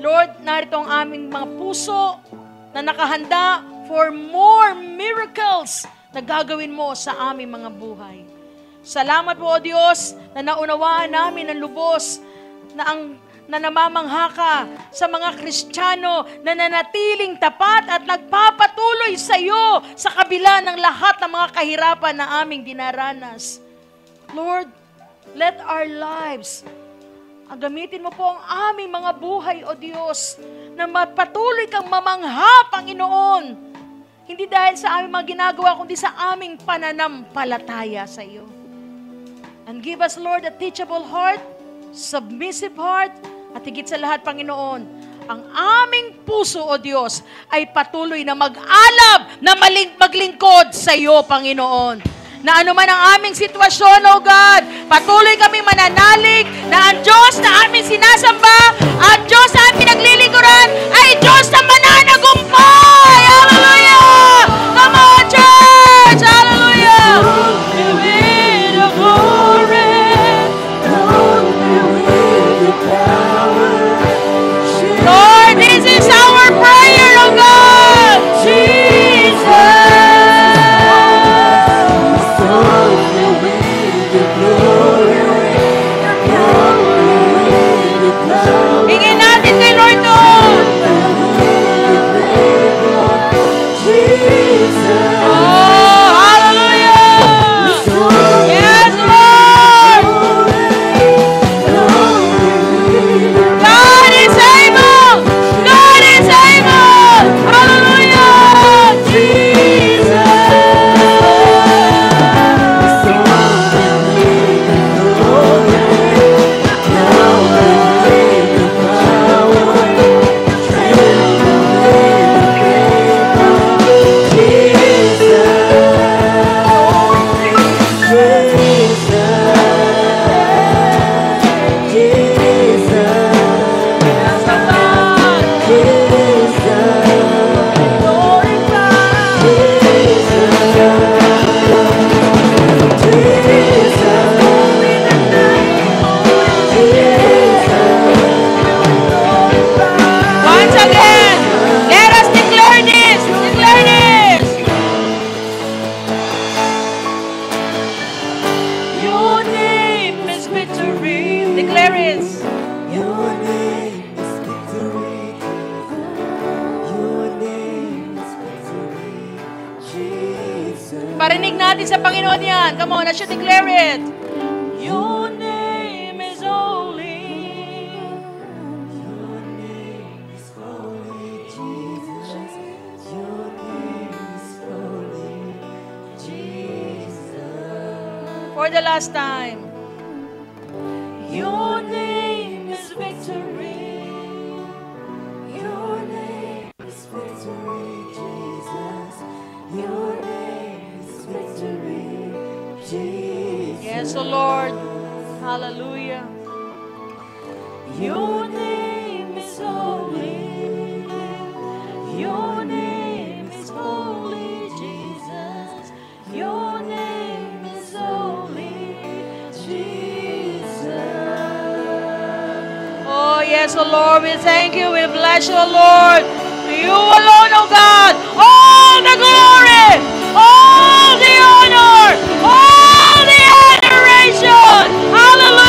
Lord, narito ang aming mga puso na nakahanda for more miracles na gagawin mo sa aming mga buhay. Salamat po, O Diyos, na naunawaan namin ng lubos na namamangha ka sa mga Kristiyano na nanatiling tapat at nagpapatuloy sa iyo sa kabila ng lahat ng mga kahirapan na aming dinaranas. Lord, let our lives, gamitin mo po ang aming mga buhay, O Diyos, na mapatuloy kang mamangha, Panginoon. Hindi dahil sa aming mga ginagawa, kundi sa aming pananampalataya sa iyo. And give us, Lord, a teachable heart, submissive heart, at higit sa lahat, Panginoon, ang aming puso, O Diyos, ay patuloy na mag-alab na maglingkod sa iyo, Panginoon. Na ano man ang aming sitwasyon, O God, patuloy kami mananalig na ang Diyos na aming sinasamba, ang Diyos na aming pinaglilingkuran, ay Diyos na mananagumpay! Hallelujah! Come on, church! Hallelujah! Give it the glory. Lord, this is our prayer, O God! Jesus! Hingin natin kay Lord doon! Oh, hallelujah! Yes, Lord! God is able! God is able! Hallelujah! Jesus! Once again, let us declare this. Declare this. Your name is victory. Declare it. Your name is victory. Your name is victory. Jesus. Parinig natin sa Panginoon yan. Come on, let's declare it. Your name is holy. Your name is holy, Jesus. Your name is holy, Jesus. For the last time. Your name is victory. Your name is victory, Jesus. Your name is victory, Jesus. Yes, O Lord. Hallelujah. Your name is holy. Your name is holy, Jesus. Your name is holy, Jesus. Oh, yes, O Lord. We thank you. We bless you, O Lord. To you alone, O God. All the glory. All the honor. All the adoration. Hallelujah.